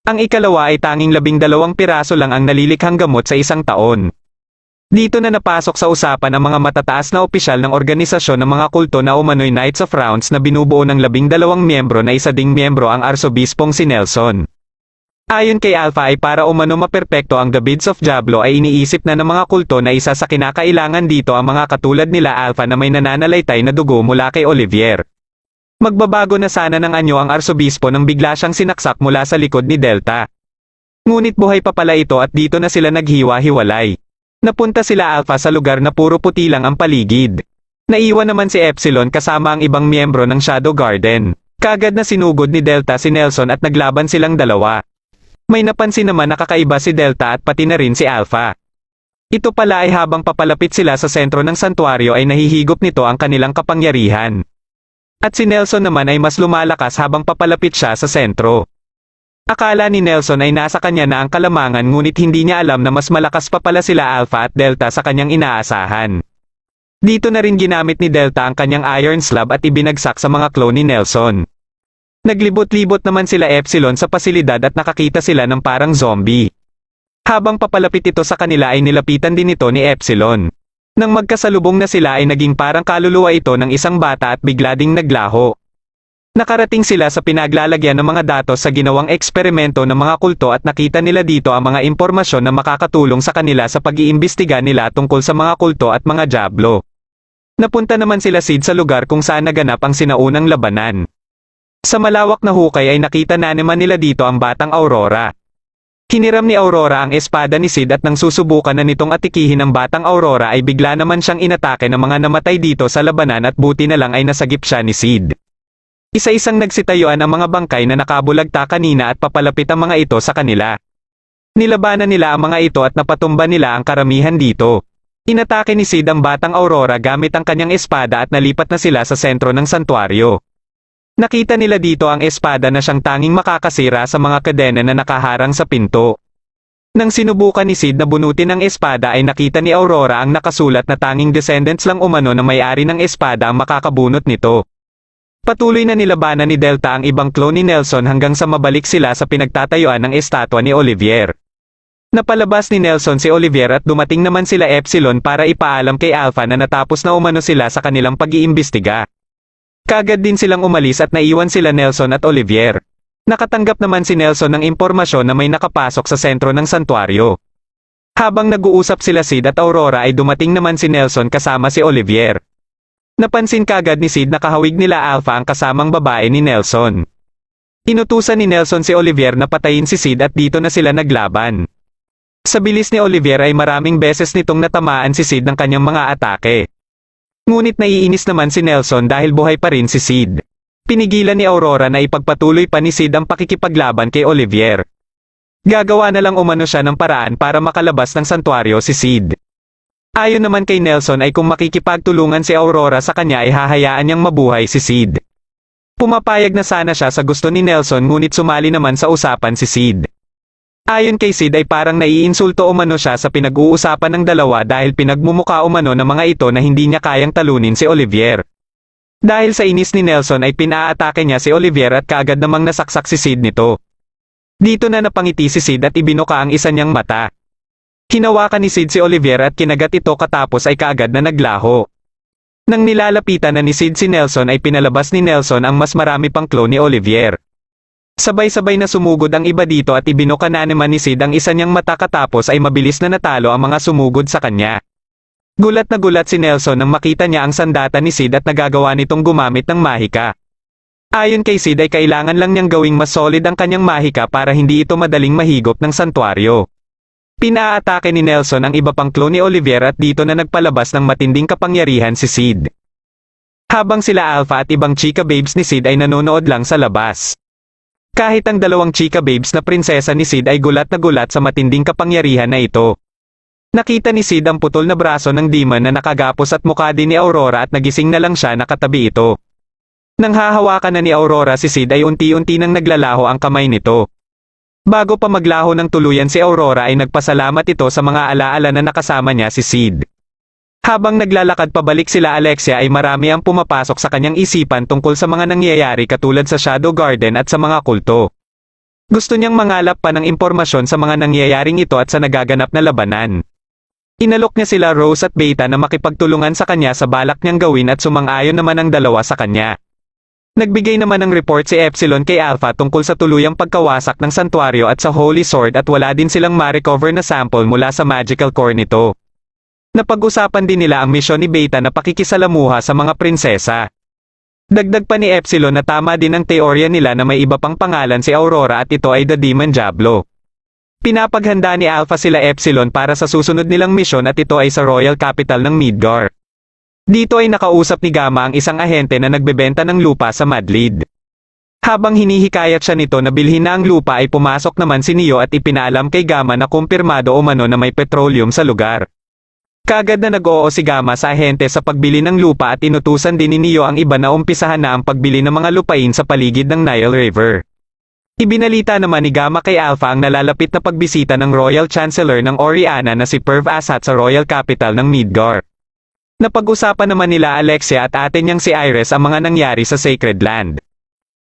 Ang ikalawa ay tanging 12 piraso lang ang nalilikhang gamot sa isang taon. Dito na napasok sa usapan ang mga matataas na opisyal ng organisasyon ng mga kulto na umano'y Knights of Rounds na binubuo ng 12 miyembro na isa ding miyembro ang arsobispong si Nelson. Ayon kay Alpha ay para umano maperpekto ang The Beads of Diablo ay iniisip na ng mga kulto na isa sa kinakailangan dito ang mga katulad nila Alpha na may nananalaytay na dugo mula kay Olivier. Magbabago na sana ng anyo ang arsobispo nang bigla siyang sinaksak mula sa likod ni Delta. Ngunit buhay pa pala ito at dito na sila naghiwa-hiwalay. Napunta sila Alpha sa lugar na puro puti lang ang paligid. Naiwan naman si Epsilon kasama ang ibang miyembro ng Shadow Garden. Kaagad na sinugod ni Delta si Nelson at naglaban silang dalawa. May napansin naman na kakaiba si Delta at pati na rin si Alpha. Ito pala ay habang papalapit sila sa sentro ng santuaryo ay nahihigop nito ang kanilang kapangyarihan. At si Nelson naman ay mas lumalakas habang papalapit siya sa sentro. Akala ni Nelson ay nasa kanya na ang kalamangan ngunit hindi niya alam na mas malakas pa pala sila Alpha at Delta sa kanyang inaasahan. Dito na rin ginamit ni Delta ang kanyang Iron Slab at ibinagsak sa mga clone ni Nelson. Naglibot-libot naman sila Epsilon sa pasilidad at nakakita sila ng parang zombie. Habang papalapit ito sa kanila ay nilapitan din ito ni Epsilon. Nang magkasalubong na sila ay naging parang kaluluwa ito ng isang bata at bigla ding naglaho. Nakarating sila sa pinaglalagyan ng mga datos sa ginawang eksperimento ng mga kulto at nakita nila dito ang mga impormasyon na makakatulong sa kanila sa pag-iimbestiga nila tungkol sa mga kulto at mga Diablo. Napunta naman sila Sid sa lugar kung saan naganap ang sinaunang labanan. Sa malawak na hukay ay nakita na naman nila dito ang batang Aurora. Hiniram ni Aurora ang espada ni Sid at nang susubukan na nitong atikihin ang batang Aurora ay bigla naman siyang inatake ng mga namatay dito sa labanan at buti na lang ay nasagip siya ni Sid. Isa-isang nagsitayuan ang mga bangkay na nakabulagta kanina at papalapit ang mga ito sa kanila. Nilabanan nila ang mga ito at napatumba nila ang karamihan dito. Inatake ni Sid ang batang Aurora gamit ang kanyang espada at nalipat na sila sa sentro ng santuaryo. Nakita nila dito ang espada na siyang tanging makakasira sa mga kadena na nakaharang sa pinto. Nang sinubukan ni Sid na bunutin ang espada ay nakita ni Aurora ang nakasulat na tanging descendants lang umano na may-ari ng espada ang makakabunot nito. Patuloy na nilabanan ni Delta ang ibang clone ni Nelson hanggang sa mabalik sila sa pinagtatayuan ng estatwa ni Olivier. Napalabas ni Nelson si Olivier at dumating naman sila Epsilon para ipaalam kay Alpha na natapos na umano sila sa kanilang pag-iimbestiga. Kaagad din silang umalis at naiwan sila Nelson at Olivier. Nakatanggap naman si Nelson ng impormasyon na may nakapasok sa sentro ng santuaryo. Habang nag-uusap sila Sid at Aurora ay dumating naman si Nelson kasama si Olivier. Napansin kaagad ni Sid na kahawig nila Alpha ang kasamang babae ni Nelson. Inutusan ni Nelson si Olivier na patayin si Sid at dito na sila naglaban. Sa bilis ni Olivier ay maraming beses nitong natamaan si Sid ng kanyang mga atake. Ngunit naiinis naman si Nelson dahil buhay pa rin si Sid. Pinigilan ni Aurora na ipagpatuloy pa ni Sid ang pakikipaglaban kay Olivier. Gagawa na lang umano siya ng paraan para makalabas ng santuaryo si Sid. Ayon naman kay Nelson ay kung makikipagtulungan si Aurora sa kanya ay hahayaan niyang mabuhay si Sid. Pumapayag na sana siya sa gusto ni Nelson ngunit sumali naman sa usapan si Sid. Ayon kay Sid ay parang naiinsulto umano siya sa pinag-uusapan ng dalawa dahil pinagmumuka umano ng mga ito na hindi niya kayang talunin si Olivier. Dahil sa inis ni Nelson ay pinaatake niya si Olivier at kaagad namang nasaksak si Sid nito. Dito na napangiti si Sid at ibinuka ang isa niyang mata. Hinawakan ni Sid si Olivier at kinagat ito katapos ay kaagad na naglaho. Nang nilalapitan na ni Sid si Nelson ay pinalabas ni Nelson ang mas marami pang clone ni Olivier. Sabay-sabay na sumugod ang iba dito at ibinuka na naman ni Sid ang isa niyang mata katapos ay mabilis na natalo ang mga sumugod sa kanya. Gulat na gulat si Nelson nang makita niya ang sandata ni Sid at nagagawa nitong gumamit ng mahika. Ayon kay Sid ay kailangan lang niyang gawing mas solid ang kanyang mahika para hindi ito madaling mahigop ng santuaryo. Pinaatake ni Nelson ang iba pang clone ni Olivier at dito na nagpalabas ng matinding kapangyarihan si Sid. Habang sila Alpha at ibang chika babes ni Sid ay nanonood lang sa labas. Kahit ang dalawang chika babes na prinsesa ni Sid ay gulat na gulat sa matinding kapangyarihan na ito. Nakita ni Sid ang putol na braso ng demon na nakagapos at mukha din ni Aurora at nagising na lang siya nakatabi ito. Nang hahawakan na ni Aurora si Sid ay unti-unti nang naglalaho ang kamay nito. Bago pa maglaho ng tuluyan si Aurora ay nagpasalamat ito sa mga alaala na nakasama niya si Sid. Habang naglalakad pabalik sila Alexia ay marami ang pumapasok sa kanyang isipan tungkol sa mga nangyayari katulad sa Shadow Garden at sa mga kulto. Gusto niyang mangalap pa ng impormasyon sa mga nangyayaring ito at sa nagaganap na labanan. Inalok niya sila Rose at Beta na makipagtulungan sa kanya sa balak niyang gawin at sumang-ayon naman ang dalawa sa kanya. Nagbigay naman ng report si Epsilon kay Alpha tungkol sa tuluyang pagkawasak ng santuaryo at sa Holy Sword at wala din silang ma-recover na sample mula sa magical core nito. Napag-usapan din nila ang misyon ni Beta na pakikisalamuha sa mga prinsesa. Dagdag pa ni Epsilon na tama din ang teorya nila na may iba pang pangalan si Aurora at ito ay The Demon Diablo. Pinapaghanda ni Alpha sila Epsilon para sa susunod nilang misyon at ito ay sa Royal Capital ng Midgar. Dito ay nakausap ni Gamma ang isang ahente na nagbebenta ng lupa sa Madlid. Habang hinihikayat siya nito na bilhin na ang lupa ay pumasok naman si Neo at ipinaalam kay Gamma na kumpirmado umano na may petroleum sa lugar. Kaagad na nag-oo si Gamma sa ahente sa pagbili ng lupa at inutusan din ni Neo ang iba na umpisahan na ang pagbili ng mga lupain sa paligid ng Nile River. Ibinalita naman ni Gamma kay Alpha ang nalalapit na pagbisita ng Royal Chancellor ng Oriana na si Perv Assat sa Royal Capital ng Midgar. Napag-usapan naman nila Alexia at ate niyang si Iris ang mga nangyari sa Sacred Land.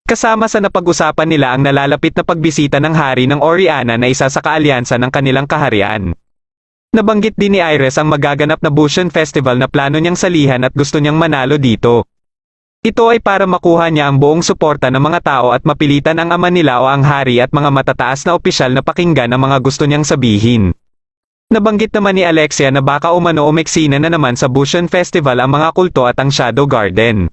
Kasama sa napag-usapan nila ang nalalapit na pagbisita ng hari ng Oriana na isa sa kaalyansa ng kanilang kaharian. Nabanggit din ni Iris ang magaganap na Bushion Festival na plano niyang salihan at gusto niyang manalo dito. Ito ay para makuha niya ang buong suporta ng mga tao at mapilitan ang ama nila o ang hari at mga matataas na opisyal na pakinggan ang mga gusto niyang sabihin. Nabanggit naman ni Alexia na baka umano umeksina na naman sa Bushion Festival ang mga kulto at ang Shadow Garden.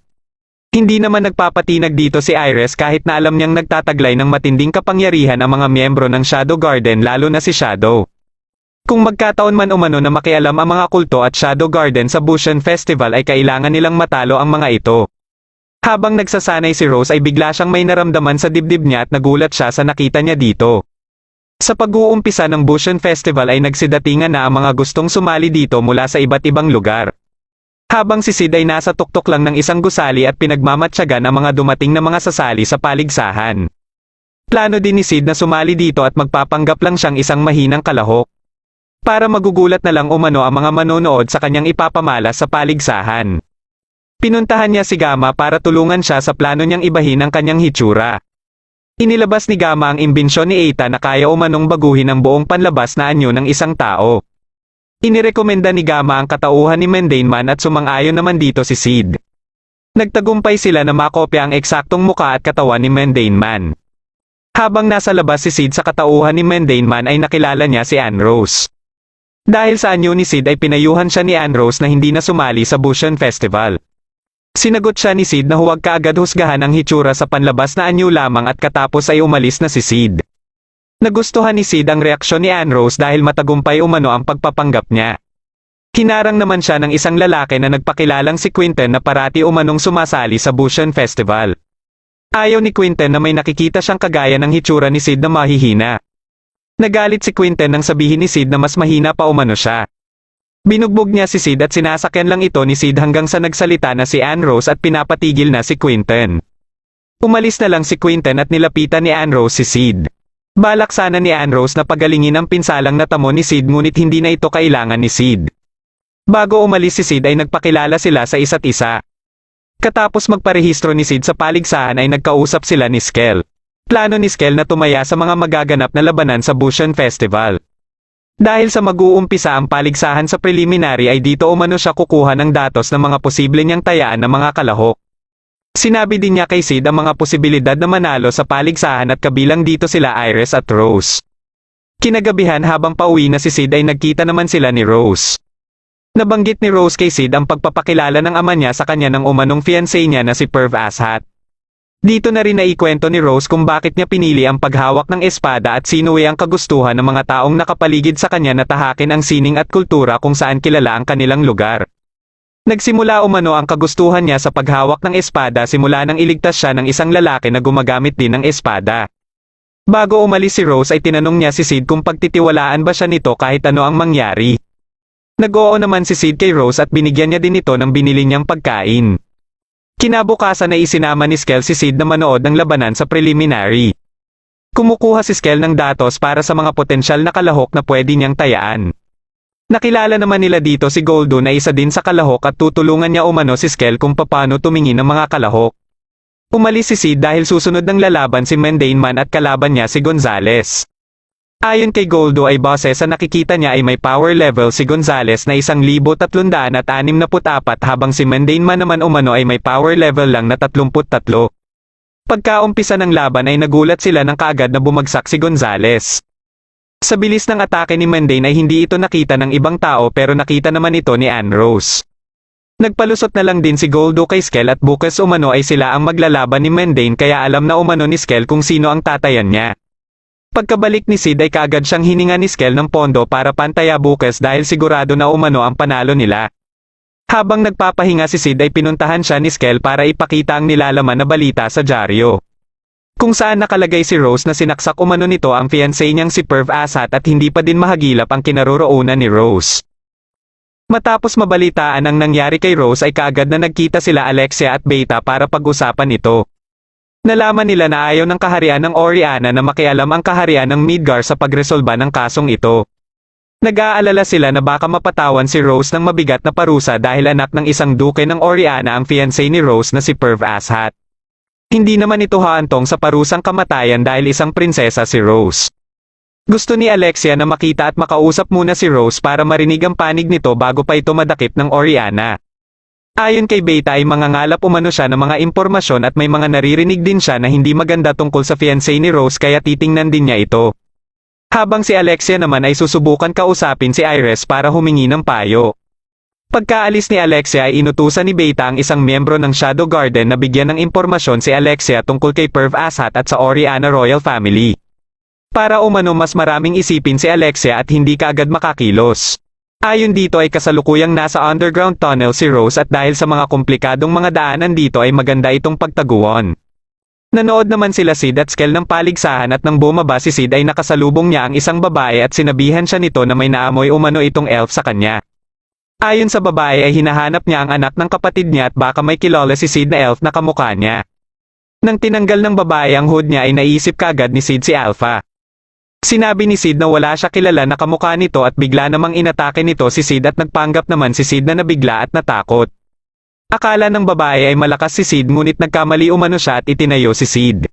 Hindi naman nagpapatinag dito si Iris kahit na alam niyang nagtataglay ng matinding kapangyarihan ang mga miyembro ng Shadow Garden lalo na si Shadow. Kung magkataon man umano na makialam ang mga kulto at Shadow Garden sa Bushion Festival ay kailangan nilang matalo ang mga ito. Habang nagsasanay si Rose ay bigla siyang may naramdaman sa dibdib niya at nagulat siya sa nakita niya dito. Sa pag-uumpisa ng Busan Festival ay nagsidatingan na ang mga gustong sumali dito mula sa iba't ibang lugar. Habang si Sid ay nasa tuktok lang ng isang gusali at pinagmamatyagan ang mga dumating na mga sasali sa paligsahan. Plano din ni Sid na sumali dito at magpapanggap lang siyang isang mahinang kalahok. Para magugulat na lang umano ang mga manonood sa kanyang ipapamalas sa paligsahan. Pinuntahan niya si Gamma para tulungan siya sa plano niyang ibahin ang kanyang hitsura. Inilabas ni Gamma ang imbensyon ni Eita na kaya umanong baguhin ang buong panlabas na anyo ng isang tao. Inirekomenda ni Gamma ang katauhan ni Mundane Man at sumang-ayon naman dito si Sid. Nagtagumpay sila na makopya ang eksaktong muka at katawan ni Mundane Man. Habang nasa labas si Sid sa katauhan ni Mundane Man ay nakilala niya si Ann Rose. Dahil sa anyo ni Sid ay pinayuhan siya ni Ann Rose na hindi na sumali sa Busan Festival. Sinagot siya ni Sid na huwag kaagad husgahan ang hitsura sa panlabas na anyo lamang at katapos ay umalis na si Sid. Nagustuhan ni Sid ang reaksyon ni Ann Rose dahil matagumpay umano ang pagpapanggap niya. Hinarang naman siya ng isang lalaki na nagpakilalang si Quinten na parati umanong sumasali sa Busan Festival. Ayaw ni Quinten na may nakikita siyang kagaya ng hitsura ni Sid na mahihina. Nagalit si Quinten nang sabihin ni Sid na mas mahina pa umano siya. Binugbog niya si Sid at sinasakyan lang ito ni Sid hanggang sa nagsalita na si Ann Rose at pinapatigil na si Quinten. Umalis na lang si Quinten at nilapitan ni Ann Rose si Sid. Balak sana ni Ann Rose na pagalingin ang pinsalang natamo ni Sid ngunit hindi na ito kailangan ni Sid. Bago umalis si Sid ay nagpakilala sila sa isa't isa. Katapos magparehistro ni Sid sa paligsahan ay nagkausap sila ni Skel. Plano ni Skel na tumaya sa mga magaganap na labanan sa Busan Festival. Dahil sa mag-uumpisa ang paligsahan sa preliminary ay dito umano siya kukuha ng datos ng mga posible niyang tayaan ng mga kalahok. Sinabi din niya kay Sid ang mga posibilidad na manalo sa paligsahan at kabilang dito sila Iris at Rose. Kinagabihan habang pauwi na si Sid ay nagkita naman sila ni Rose. Nabanggit ni Rose kay Sid ang pagpapakilala ng ama niya sa kanya ng umanong fiancé niya na si Perv Ashat. Dito na rin naikwento ni Rose kung bakit niya pinili ang paghawak ng espada at sinuwi ang kagustuhan ng mga taong nakapaligid sa kanya na tahakin ang sining at kultura kung saan kilala ang kanilang lugar. Nagsimula umano ang kagustuhan niya sa paghawak ng espada simula nang iligtas siya ng isang lalaki na gumagamit din ng espada. Bago umalis si Rose ay tinanong niya si Sid kung pagtitiwalaan ba siya nito kahit ano ang mangyari. Nag-oo naman si Sid kay Rose at binigyan niya din ito ng binili niyang pagkain. Kinabukasan ay isinama ni Skel si Sid na manood ng labanan sa preliminary. Kumukuha si Skel ng datos para sa mga potensyal na kalahok na pwede niyang tayaan. Nakilala naman nila dito si Goldo na isa din sa kalahok at tutulungan niya umano si Skel kung paano tumingin ng mga kalahok. Umalis si Sid dahil susunod ng lalaban si Mundane Man at kalaban niya si Gonzales. Ayon kay Goldo ay base sa nakikita niya ay may power level si Gonzales na 1,364 habang si Mundane Man naman umano ay may power level lang na 33. Pagkaumpisa ng laban ay nagulat sila nang kaagad na bumagsak si Gonzales. Sa bilis ng atake ni Mundane ay hindi ito nakita ng ibang tao pero nakita naman ito ni Ann Rose. Nagpalusot na lang din si Goldo kay Skel at bukas umano ay sila ang maglalaban ni Mundane kaya alam na umano ni Skel kung sino ang tatayan niya. Pagkabalik ni Sid ay kaagad siyang hininga ni Skel ng pondo para pantaya bukas dahil sigurado na umano ang panalo nila. Habang nagpapahinga si Sid ay pinuntahan siya ni Skel para ipakita ang nilalaman na balita sa dyaryo. Kung saan nakalagay si Rose na sinaksak umano nito ang fiancé niyang si Perv Ashat at hindi pa din mahagilap ang kinaroroonan ni Rose. Matapos mabalitaan ang nangyari kay Rose ay kaagad na nagkita sila Alexia at Beta para pag-usapan ito. Nalaman nila na ayaw ng kaharian ng Oriana na makialam ang kaharian ng Midgar sa pagresolba ng kasong ito. Nag-aalala sila na baka mapatawan si Rose ng mabigat na parusa dahil anak ng isang duke ng Oriana ang fiancé ni Rose na si Perv Ashat. Hindi naman ito haantong sa parusang kamatayan dahil isang prinsesa si Rose. Gusto ni Alexia na makita at makausap muna si Rose para marinig ang panig nito bago pa ito madakip ng Oriana. Ayon kay Beta ay mangangalap umano siya ng mga impormasyon at may mga naririnig din siya na hindi maganda tungkol sa fiancé ni Rose kaya titingnan din niya ito. Habang si Alexia naman ay susubukan kausapin si Iris para humingi ng payo. Pagkaalis ni Alexia ay inutusan ni Beta ang isang miyembro ng Shadow Garden na bigyan ng impormasyon si Alexia tungkol kay Perv Ashat at sa Oriana Royal Family. Para umano mas maraming isipin si Alexia at hindi kaagad makakilos. Ayon dito ay kasalukuyang nasa underground tunnel si Rose at dahil sa mga komplikadong mga daanan dito ay maganda itong pagtaguan. Nanood naman sila Sid at Skel ng paligsahan at nang bumaba si Sid ay nakasalubong niya ang isang babae at sinabihan siya nito na may naamoy umano itong elf sa kanya. Ayon sa babae ay hinahanap niya ang anak ng kapatid niya at baka may kilala si Sid na elf na kamukha niya. Nang tinanggal ng babae ang hood niya ay naisip kaagad ni Sid si Alpha. Sinabi ni Sid na wala siya kilala na kamukha nito at bigla namang inatake nito si Sid at nagpanggap naman si Sid na nabigla at natakot. Akala ng babae ay malakas si Sid ngunit nagkamali umano siya at itinayo si Sid.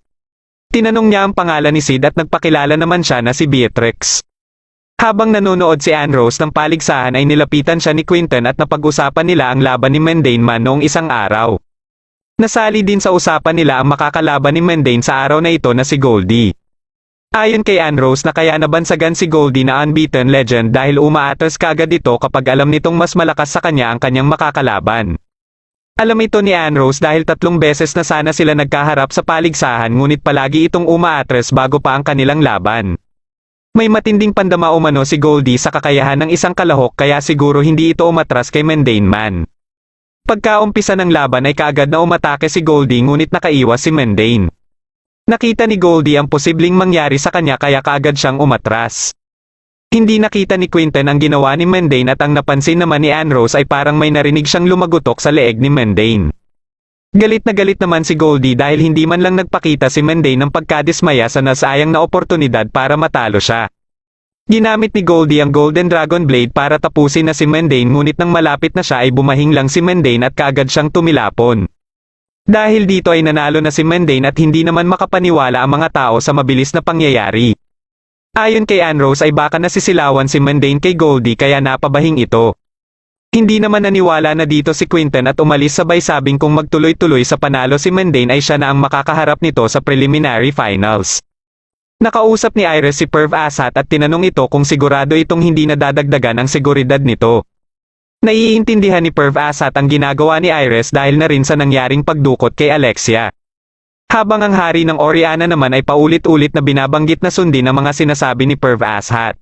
Tinanong niya ang pangalan ni Sid at nagpakilala naman siya na si Beatrix. Habang nanonood si Anne Rose ng paligsahan ay nilapitan siya ni Quinton at napag-usapan nila ang laban ni Mendane Man noong isang araw. Nasali din sa usapan nila ang makakalaban ni Mendane sa araw na ito na si Goldie. Ayon kay Anne Rose na kaya nabansagan si Goldie na unbeaten legend dahil umaatas kaagad ito kapag alam nitong mas malakas sa kanya ang kanyang makakalaban. Alam ito ni Anne Rose dahil 3 beses na sana sila nagkaharap sa paligsahan ngunit palagi itong umaatres bago pa ang kanilang laban. May matinding pandama umano si Goldie sa kakayahan ng isang kalahok kaya siguro hindi ito umatras kay Mendane Man. Pagkaumpisa ng laban ay kaagad na umatake si Goldie ngunit nakaiwas si Mendane. Nakita ni Goldie ang posibleng mangyari sa kanya kaya kaagad siyang umatras. Hindi nakita ni Quinton ang ginawa ni Mendane at ang napansin naman ni Anne Rose ay parang may narinig siyang lumagutok sa leeg ni Mendane. Galit naman si Goldie dahil hindi man lang nagpakita si Mendane ng pagkadismaya sa nasayang na oportunidad para matalo siya. Ginamit ni Goldie ang Golden Dragon Blade para tapusin na si Mendane ngunit nang malapit na siya ay bumahing lang si Mendane at kaagad siyang tumilapon. Dahil dito ay nanalo na si Mendane at hindi naman makapaniwala ang mga tao sa mabilis na pangyayari. Ayon kay Anne Rose ay baka nasisilawan si Mendane kay Goldie kaya napabahing ito. Hindi naman naniwala na dito si Quinton at umalis sabay sabing kung magtuloy-tuloy sa panalo si Mendane ay siya na ang makakaharap nito sa preliminary finals. Nakausap ni Iris si Perv Asat at tinanong ito kung sigurado itong hindi nadadagdagan ang seguridad nito. Naiintindihan ni Perv Asat ang ginagawa ni Iris dahil na rin sa nangyaring pagdukot kay Alexia. Habang ang hari ng Oriana naman ay paulit-ulit na binabanggit na sundin ang mga sinasabi ni Perv Asat.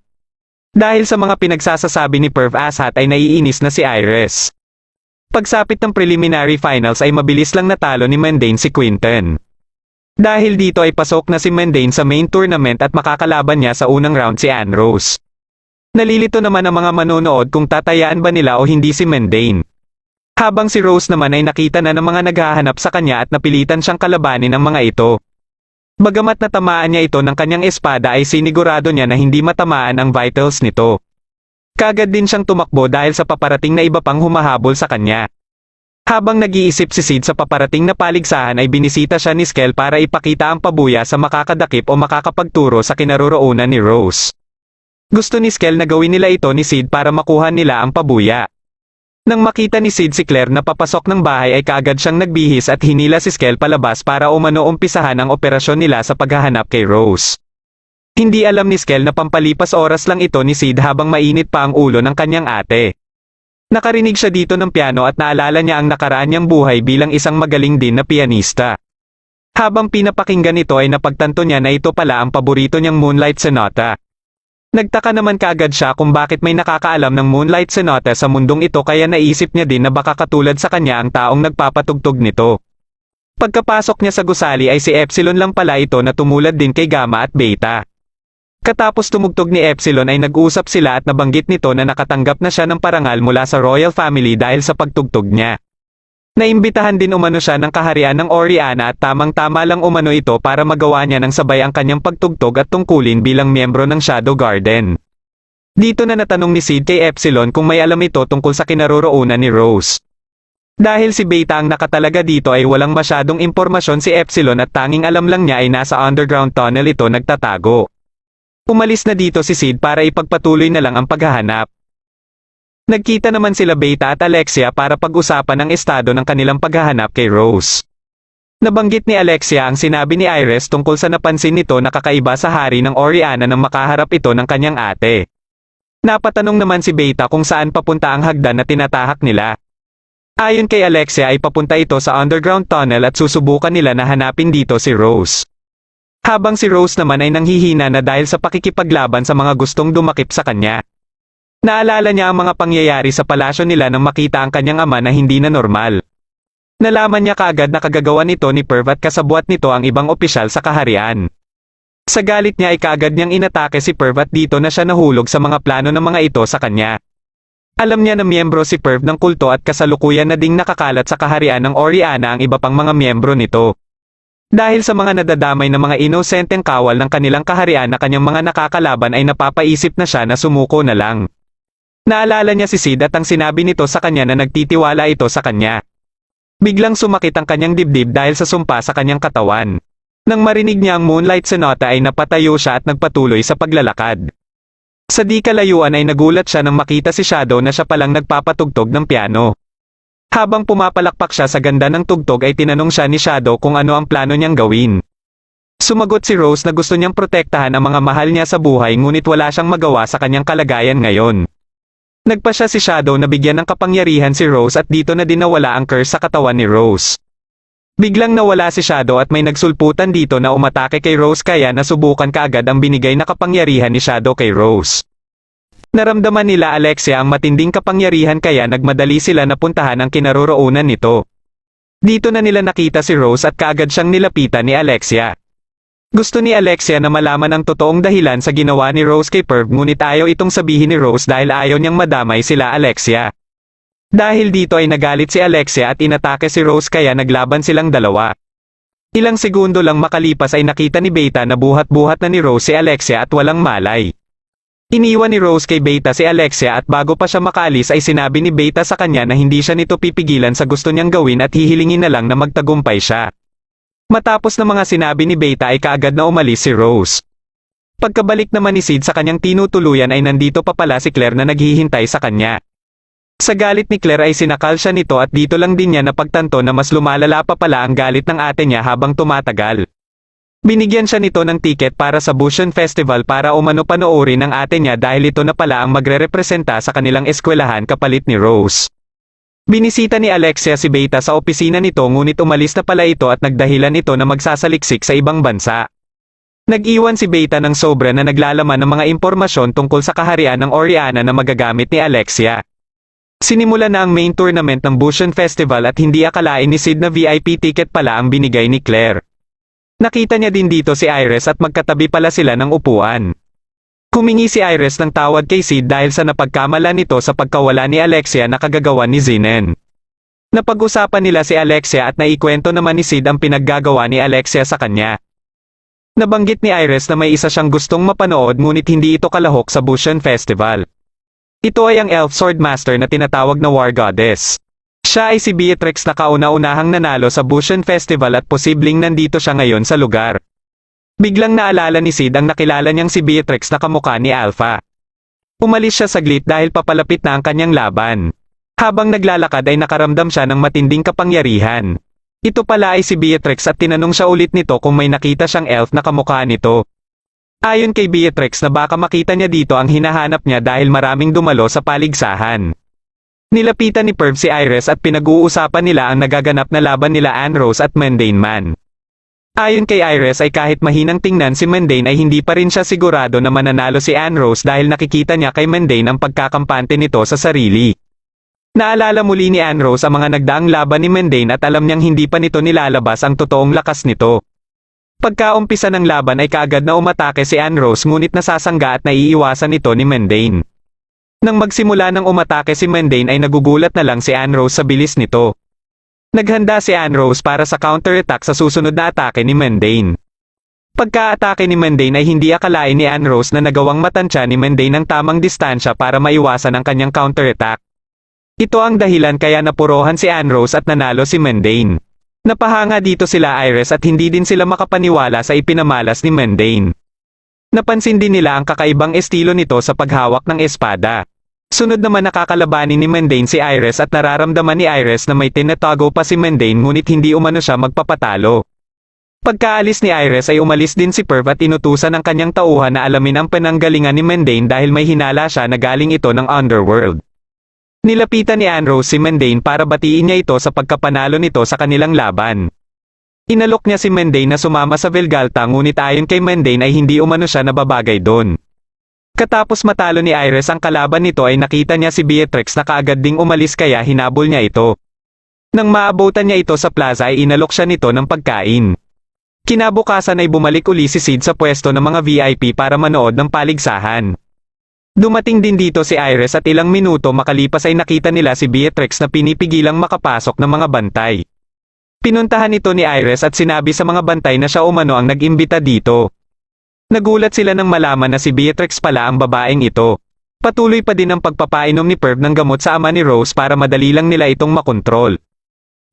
Dahil sa mga pinagsasasabi ni Perv Asat ay naiinis na si Iris. Pagsapit ng preliminary finals ay mabilis lang natalo ni Mendane si Quinton. Dahil dito ay pasok na si Mendane sa main tournament at makakalaban niya sa unang round si Anne Rose. Nalilito naman ang mga manonood kung tatayaan ba nila o hindi si Mendane. Habang si Rose naman ay nakita na ng mga naghahanap sa kanya at napilitan siyang kalabanin ang mga ito. Bagamat natamaan niya ito ng kanyang espada ay sinigurado niya na hindi matamaan ang vitals nito. Kagad din siyang tumakbo dahil sa paparating na iba pang humahabol sa kanya. Habang nag-iisip si Sid sa paparating na paligsahan ay binisita siya ni Skel para ipakita ang pabuya sa makakadakip o makakapagturo sa kinaroroonan ni Rose. Gusto ni Skel na gawin nila ito ni Sid para makuha nila ang pabuya. Nang makita ni Sid si Claire na papasok ng bahay ay kaagad siyang nagbihis at hinila si Skel palabas para umpisahan ang operasyon nila sa paghahanap kay Rose. Hindi alam ni Skel na pampalipas oras lang ito ni Sid habang mainit pa ang ulo ng kanyang ate. Nakarinig siya dito ng piano at naalala niya ang nakaraan niyang buhay bilang isang magaling din na pianista. Habang pinapakinggan ito ay napagtanto niya na ito pala ang paborito niyang Moonlight Sonata. Nagtaka naman kaagad siya kung bakit may nakakaalam ng Moonlight Sonata sa mundong ito kaya naisip niya din na baka katulad sa kanya ang taong nagpapatugtog nito. Pagkapasok niya sa gusali ay si Epsilon lang pala ito na tumulad din kay Gamma at Beta. Katapos tumugtog ni Epsilon ay nag-usap sila at nabanggit nito na nakatanggap na siya ng parangal mula sa royal family dahil sa pagtugtog niya. Naimbitahan din umano siya ng kaharian ng Oriana at tamang-tama lang umano ito para magawa niya ng sabay ang kanyang pagtugtog at tungkulin bilang miyembro ng Shadow Garden. Dito na natanong ni Sid kay Epsilon kung may alam ito tungkol sa kinaroroonan ni Rose. Dahil si Beta ang nakatalaga dito ay walang masyadong impormasyon si Epsilon at tanging alam lang niya ay nasa underground tunnel ito nagtatago. Umalis na dito si Sid para ipagpatuloy na lang ang paghahanap. Nagkita naman sila Beta at Alexia para pag-usapan ang estado ng kanilang paghahanap kay Rose. Nabanggit ni Alexia ang sinabi ni Iris tungkol sa napansin nito na kakaiba sa hari ng Oriana nang makaharap ito ng kanyang ate. Napatanong naman si Beta kung saan papunta ang hagdan na tinatahak nila. Ayon kay Alexia ay papunta ito sa underground tunnel at susubukan nila na hanapin dito si Rose. Habang si Rose naman ay nanghihina na dahil sa pakikipaglaban sa mga gustong dumakip sa kanya. Naalala niya ang mga pangyayari sa palasyo nila nang makita ang kanyang ama na hindi na normal. Nalaman niya kaagad na kagagawan ito ni Perv at kasabwat nito ang ibang opisyal sa kaharian. Sa galit niya ay kaagad niyang inatake si Perv at dito na siya nahulog sa mga plano ng mga ito sa kanya. Alam niya na miyembro si Perv ng kulto at kasalukuyan na ding nakakalat sa kaharian ng Oriana ang iba pang mga miyembro nito. Dahil sa mga nadadamay na mga inosenteng kawal ng kanilang kaharian na kanyang mga nakakalaban ay napapaisip na siya na sumuko na lang. Naalala niya si Sid at ang sinabi nito sa kanya na nagtitiwala ito sa kanya. Biglang sumakit ang kanyang dibdib dahil sa sumpa sa kanyang katawan. Nang marinig niya ang Moonlight Sonata ay napatayo siya at nagpatuloy sa paglalakad. Sa di kalayuan ay nagulat siya nang makita si Shadow na siya palang nagpapatugtog ng piano. Habang pumapalakpak siya sa ganda ng tugtog ay tinanong siya ni Shadow kung ano ang plano niyang gawin. Sumagot si Rose na gusto niyang protektahan ang mga mahal niya sa buhay ngunit wala siyang magawa sa kanyang kalagayan ngayon. Nagpa siya si Shadow na bigyan ng kapangyarihan si Rose at dito na din nawala ang curse sa katawan ni Rose. Biglang nawala si Shadow at may nagsulputan dito na umatake kay Rose kaya nasubukan kaagad ang binigay na kapangyarihan ni Shadow kay Rose. Naramdaman nila Alexia ang matinding kapangyarihan kaya nagmadali sila na puntahan ang kinaroroonan nito. Dito na nila nakita si Rose at kaagad siyang nilapitan ni Alexia. Gusto ni Alexia na malaman ang totoong dahilan sa ginawa ni Rose kay Perv ngunit ayaw itong sabihin ni Rose dahil ayaw niyang madamay sila Alexia. Dahil dito ay nagalit si Alexia at inatake si Rose kaya naglaban silang dalawa. Ilang segundo lang makalipas ay nakita ni Beta na buhat-buhat na ni Rose si Alexia at walang malay. Iniwan ni Rose kay Beta si Alexia at bago pa siya makaalis ay sinabi ni Beta sa kanya na hindi siya nito pipigilan sa gusto niyang gawin at hihilingin na lang na magtagumpay siya. Matapos na mga sinabi ni Beta ay kaagad na umalis si Rose. Pagkabalik naman ni Sid sa kanyang tinutuluyan ay nandito pa pala si Claire na naghihintay sa kanya. Sa galit ni Claire ay sinakal siya nito at dito lang din niya napagtanto na mas lumalala pa pala ang galit ng ate niya habang tumatagal. Binigyan siya nito ng tiket para sa Busan Festival para umano panoorin ng ate niya dahil ito na pala ang magrerepresenta sa kanilang eskwelahan kapalit ni Rose. Binisita ni Alexia si Beta sa opisina nito ngunit umalis na pala ito at nagdahilan ito na magsasaliksik sa ibang bansa. Nag-iwan si Beta ng sobra na naglalaman ng mga impormasyon tungkol sa kaharian ng Oriana na magagamit ni Alexia. Sinimula na ang main tournament ng Busan Festival at hindi akalain ni Sid na VIP ticket pala ang binigay ni Claire. Nakita niya din dito si Iris at magkatabi pala sila ng upuan. Humingi si Iris ng tawad kay Sid dahil sa napagkamalan nito sa pagkawala ni Alexia na kagagawan ni Zinen. Napag-usapan nila si Alexia at naikwento naman ni Sid ang pinaggagawa ni Alexia sa kanya. Nabanggit ni Iris na may isa siyang gustong mapanood ngunit hindi ito kalahok sa Busan Festival. Ito ay ang Elf Swordmaster na tinatawag na War Goddess. Siya ay si Beatrix na kauna-unahang nanalo sa Busan Festival at posibleng nandito siya ngayon sa lugar. Biglang naalala ni Sid ang nakilala niyang si Beatrix na kamukha ni Alpha. Umalis siya saglit dahil papalapit na ang kanyang laban. Habang naglalakad ay nakaramdam siya ng matinding kapangyarihan. Ito pala ay si Beatrix at tinanong siya ulit nito kung may nakita siyang elf na kamukha nito. Ayon kay Beatrix na baka makita niya dito ang hinahanap niya dahil maraming dumalo sa paligsahan. Nilapitan ni Perv si Iris at pinag-uusapan nila ang nagaganap na laban nila Anne Rose at Mundane Man. Ayon kay Iris ay kahit mahinang tingnan si Mundane ay hindi pa rin siya sigurado na mananalo si Anne Rose dahil nakikita niya kay Mundane ang pagkakampante nito sa sarili. Naalala muli ni Anne Rose ang mga nagdaang laban ni Mundane at alam niyang hindi pa nito nilalabas ang totoong lakas nito. Pagkaumpisa ng laban ay kaagad na umatake si Anne Rose ngunit nasasangga at naiiwasan ito ni Mundane. Nang magsimula ng umatake si Mundane ay nagugulat na lang si Anne Rose sa bilis nito. Naghanda si Anne Rose para sa counter-attack sa susunod na atake ni Mundane. Pagka-atake ni Mundane ay hindi akalain ni Anne Rose na nagawang matansya ni Mundane ng tamang distansya para maiwasan ang kanyang counter-attack. Ito ang dahilan kaya napurohan si Anne Rose at nanalo si Mundane. Napahanga dito sila Iris at hindi din sila makapaniwala sa ipinamalas ni Mundane. Napansin din nila ang kakaibang estilo nito sa paghawak ng espada. Sunod naman nakakalabanin ni Mundane si Iris at nararamdaman ni Iris na may tinatago pa si Mundane ngunit hindi umano siya magpapatalo. Pagkaalis ni Iris ay umalis din si Perv at inutusan ng kanyang tauhan na alamin ang penanggalingan ni Mundane dahil may hinala siya na galing ito ng Underworld. Nilapitan ni Anne Rose si Mundane para batiin niya ito sa pagkapanalo nito sa kanilang laban. Inalok niya si Mundane na sumama sa Velgalta ngunit ayon kay Mundane ay hindi umano siya nababagay doon. Katapos matalo ni Iris ang kalaban nito ay nakita niya si Beatrix na kaagad ding umalis kaya hinabol niya ito. Nang maabutan niya ito sa plaza ay inalok siya nito ng pagkain. Kinabukasan ay bumalik uli si Sid sa pwesto ng mga VIP para manood ng paligsahan. Dumating din dito si Iris at ilang minuto makalipas ay nakita nila si Beatrix na pinipigilang makapasok ng mga bantay. Pinuntahan ito ni Iris at sinabi sa mga bantay na siya umano ang nag-imbita dito. Nagulat sila nang malaman na si Beatrix pala ang babaeng ito. Patuloy pa din ang pagpapainom ni Perv ng gamot sa ama ni Rose para madali lang nila itong makontrol.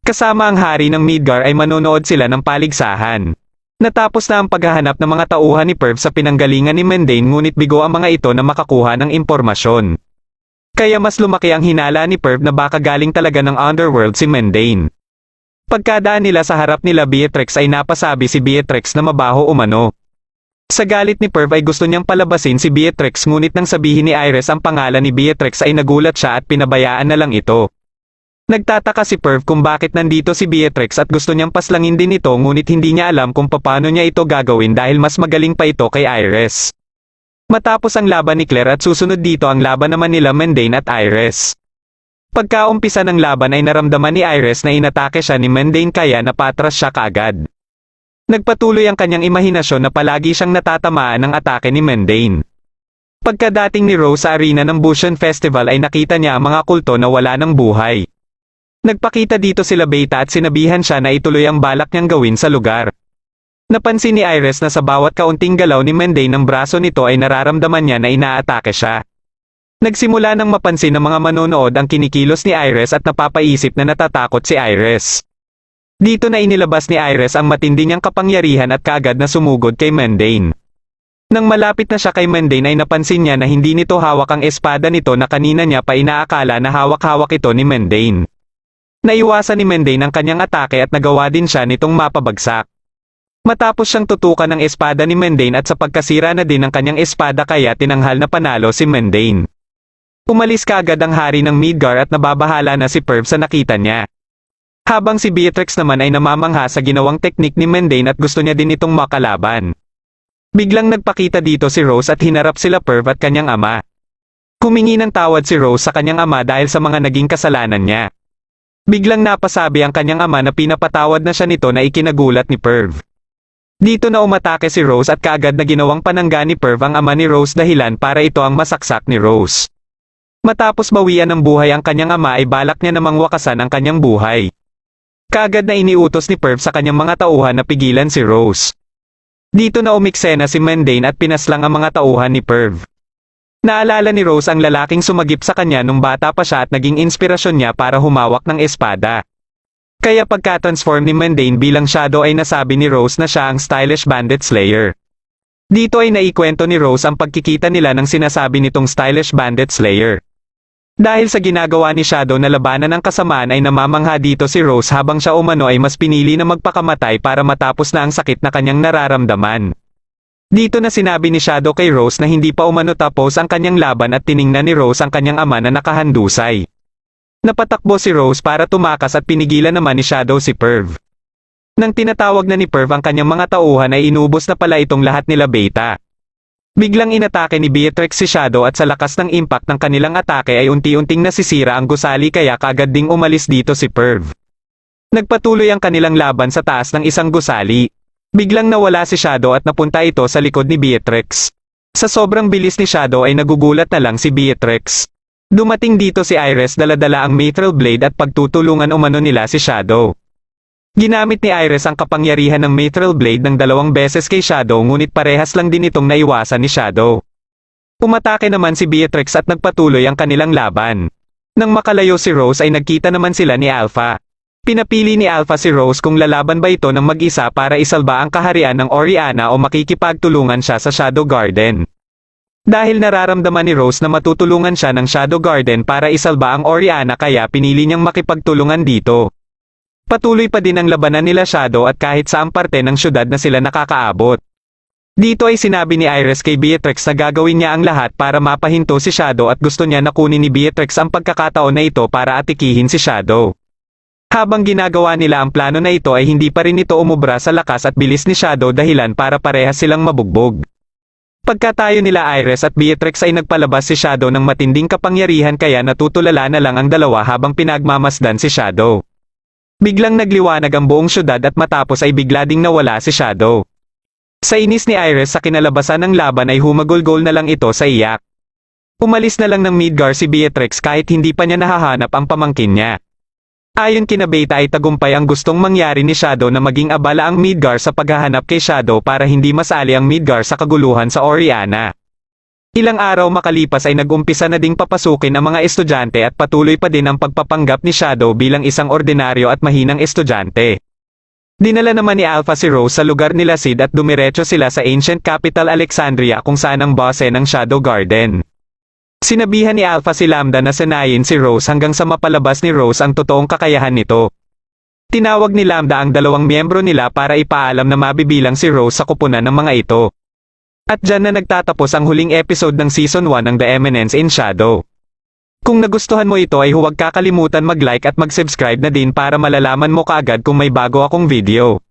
Kasama ang hari ng Midgar ay manonood sila ng paligsahan. Natapos na ang paghahanap ng mga tauhan ni Perv sa pinanggalingan ni Mendane ngunit bigo ang mga ito na makakuha ng impormasyon. Kaya mas lumaki ang hinala ni Perv na baka galing talaga ng underworld si Mendane. Pagkadaan nila sa harap nila Beatrix ay napasabi si Beatrix na mabaho umano. Sa galit ni Perv ay gusto niyang palabasin si Beatrix ngunit nang sabihin ni Iris ang pangalan ni Beatrix ay nagulat siya at pinabayaan na lang ito. Nagtataka si Perv kung bakit nandito si Beatrix at gusto niyang paslangin din ito ngunit hindi niya alam kung paano niya ito gagawin dahil mas magaling pa ito kay Iris. Matapos ang laban ni Claire at susunod dito ang laban naman nila Mendane at Iris. Pagkaumpisa ng laban ay naramdaman ni Iris na inatake siya ni Mendane kaya napatras siya kaagad. Nagpatuloy ang kanyang imahinasyon na palagi siyang natatamaan ng atake ni Mendane. Pagkadating ni Rose sa arena ng Bushion Festival ay nakita niya ang mga kulto na wala ng buhay. Nagpakita dito sila Beta at sinabihan siya na ituloy ang balak niyang gawin sa lugar. Napansin ni Iris na sa bawat kaunting galaw ni Mendane ng braso nito ay nararamdaman niya na inaatake siya. Nagsimula nang mapansin ng mga manonood ang kinikilos ni Iris at napapaisip na natatakot si Iris. Dito na inilabas ni Iris ang matindi niyang kapangyarihan at kaagad na sumugod kay Mendane. Nang malapit na siya kay Mendane ay napansin niya na hindi nito hawak ang espada nito na kanina niya pa inaakala na hawak-hawak ito ni Mendane. Naiwasan ni Mendane ang kanyang atake at nagawa din siya nitong mapabagsak. Matapos siyang tutukan ng espada ni Mendane at sa pagkasira na din ng kanyang espada kaya tinanghal na panalo si Mendane. Umalis kaagad ang hari ng Midgar at nababahala na si Perv sa nakita niya. Habang si Beatrix naman ay namamangha sa ginawang teknik ni Mendane at gusto niya din itong makalaban. Biglang nagpakita dito si Rose at hinarap sila Perv at kanyang ama. Humingi ng tawad si Rose sa kanyang ama dahil sa mga naging kasalanan niya. Biglang napasabi ang kanyang ama na pinapatawad na siya nito na ikinagulat ni Perv. Dito na umatake si Rose at kaagad na ginawang panangga ni Perv ang ama ni Rose dahilan para ito ang masaksak ni Rose. Matapos bawian ng buhay ang kanyang ama ay balak niya namang wakasan ang kanyang buhay. Kaagad na iniutos ni Perv sa kanyang mga tauhan na pigilan si Rose. Dito na umiksena si Mendane at pinaslang ang mga tauhan ni Perv. Naalala ni Rose ang lalaking sumagip sa kanya nung bata pa siya at naging inspirasyon niya para humawak ng espada. Kaya pagka-transform ni Mendane bilang shadow ay nasabi ni Rose na siya ang stylish bandit slayer. Dito ay naikwento ni Rose ang pagkikita nila ng sinasabi nitong stylish bandit slayer. Dahil sa ginagawa ni Shadow na labanan ng kasamaan ay namamangha dito si Rose habang siya umano ay mas pinili na magpakamatay para matapos na ang sakit na kanyang nararamdaman. Dito na sinabi ni Shadow kay Rose na hindi pa umano tapos ang kanyang laban at tiningnan ni Rose ang kanyang ama na nakahandusay. Napatakbo si Rose para tumakas at pinigilan naman ni Shadow si Perv. Nang tinatawag na ni Perv ang kanyang mga tauhan ay inubos na pala itong lahat nila Beta. Biglang inatake ni Beatrix si Shadow at sa lakas ng impact ng kanilang atake ay unti-unting nasisira ang gusali kaya kaagad ding umalis dito si Perv. Nagpatuloy ang kanilang laban sa taas ng isang gusali. Biglang nawala si Shadow at napunta ito sa likod ni Beatrix. Sa sobrang bilis ni Shadow ay nagugulat na lang si Beatrix. Dumating dito si Iris dala-dala ang Mithril Blade at pagtutulungan umano nila si Shadow. Ginamit ni Iris ang kapangyarihan ng Mithril Blade ng 2 beses kay Shadow ngunit parehas lang din itong naiwasan ni Shadow. Umatake naman si Beatrix at nagpatuloy ang kanilang laban. Nang makalayo si Rose ay nagkita naman sila ni Alpha. Pinapili ni Alpha si Rose kung lalaban ba ito ng mag-isa para isalba ang kaharian ng Oriana o makikipagtulungan siya sa Shadow Garden. Dahil nararamdaman ni Rose na matutulungan siya ng Shadow Garden para isalba ang Oriana kaya pinili niyang makipagtulungan dito. Patuloy pa din ang labanan nila Shadow at kahit saang parte ng syudad na sila nakakaabot. Dito ay sinabi ni Iris kay Beatrix na gagawin niya ang lahat para mapahinto si Shadow at gusto niya na kunin ni Beatrix ang pagkakataon na ito para atikihin si Shadow. Habang ginagawa nila ang plano na ito ay hindi pa rin ito umubra sa lakas at bilis ni Shadow dahilan para parehas silang mabugbog. Pagka tayo nila Iris at Beatrix ay nagpalabas si Shadow ng matinding kapangyarihan kaya natutulala na lang ang dalawa habang pinagmamasdan si Shadow. Biglang nagliwanag ang buong syudad at matapos ay bigla ding nawala si Shadow. Sa inis ni Iris sa kinalabasan ng laban ay humagulgol na lang ito sa iyak. Umalis na lang ng Midgar si Beatrix kahit hindi pa niya nahahanap ang pamangkin niya. Ayon kina Beta ay tagumpay ang gustong mangyari ni Shadow na maging abala ang Midgar sa paghahanap kay Shadow para hindi masali ang Midgar sa kaguluhan sa Oriana. Ilang araw makalipas ay nag-umpisa na ding papasukin ang mga estudyante at patuloy pa din ang pagpapanggap ni Shadow bilang isang ordinaryo at mahinang estudyante. Dinala naman ni Alpha si Rose sa lugar nila Sid at dumiretso sila sa ancient capital Alexandria kung saan ang bose ng Shadow Garden. Sinabihan ni Alpha si Lambda na sanayin si Rose hanggang sa mapalabas ni Rose ang totoong kakayahan nito. Tinawag ni Lambda ang dalawang miyembro nila para ipaalam na mabibilang si Rose sa kupunan ng mga ito. At dyan na nagtatapos ang huling episode ng Season 1 ng The Eminence in Shadow. Kung nagustuhan mo ito ay huwag kakalimutan mag-like at mag-subscribe na din para malalaman mo kaagad kung may bago akong video.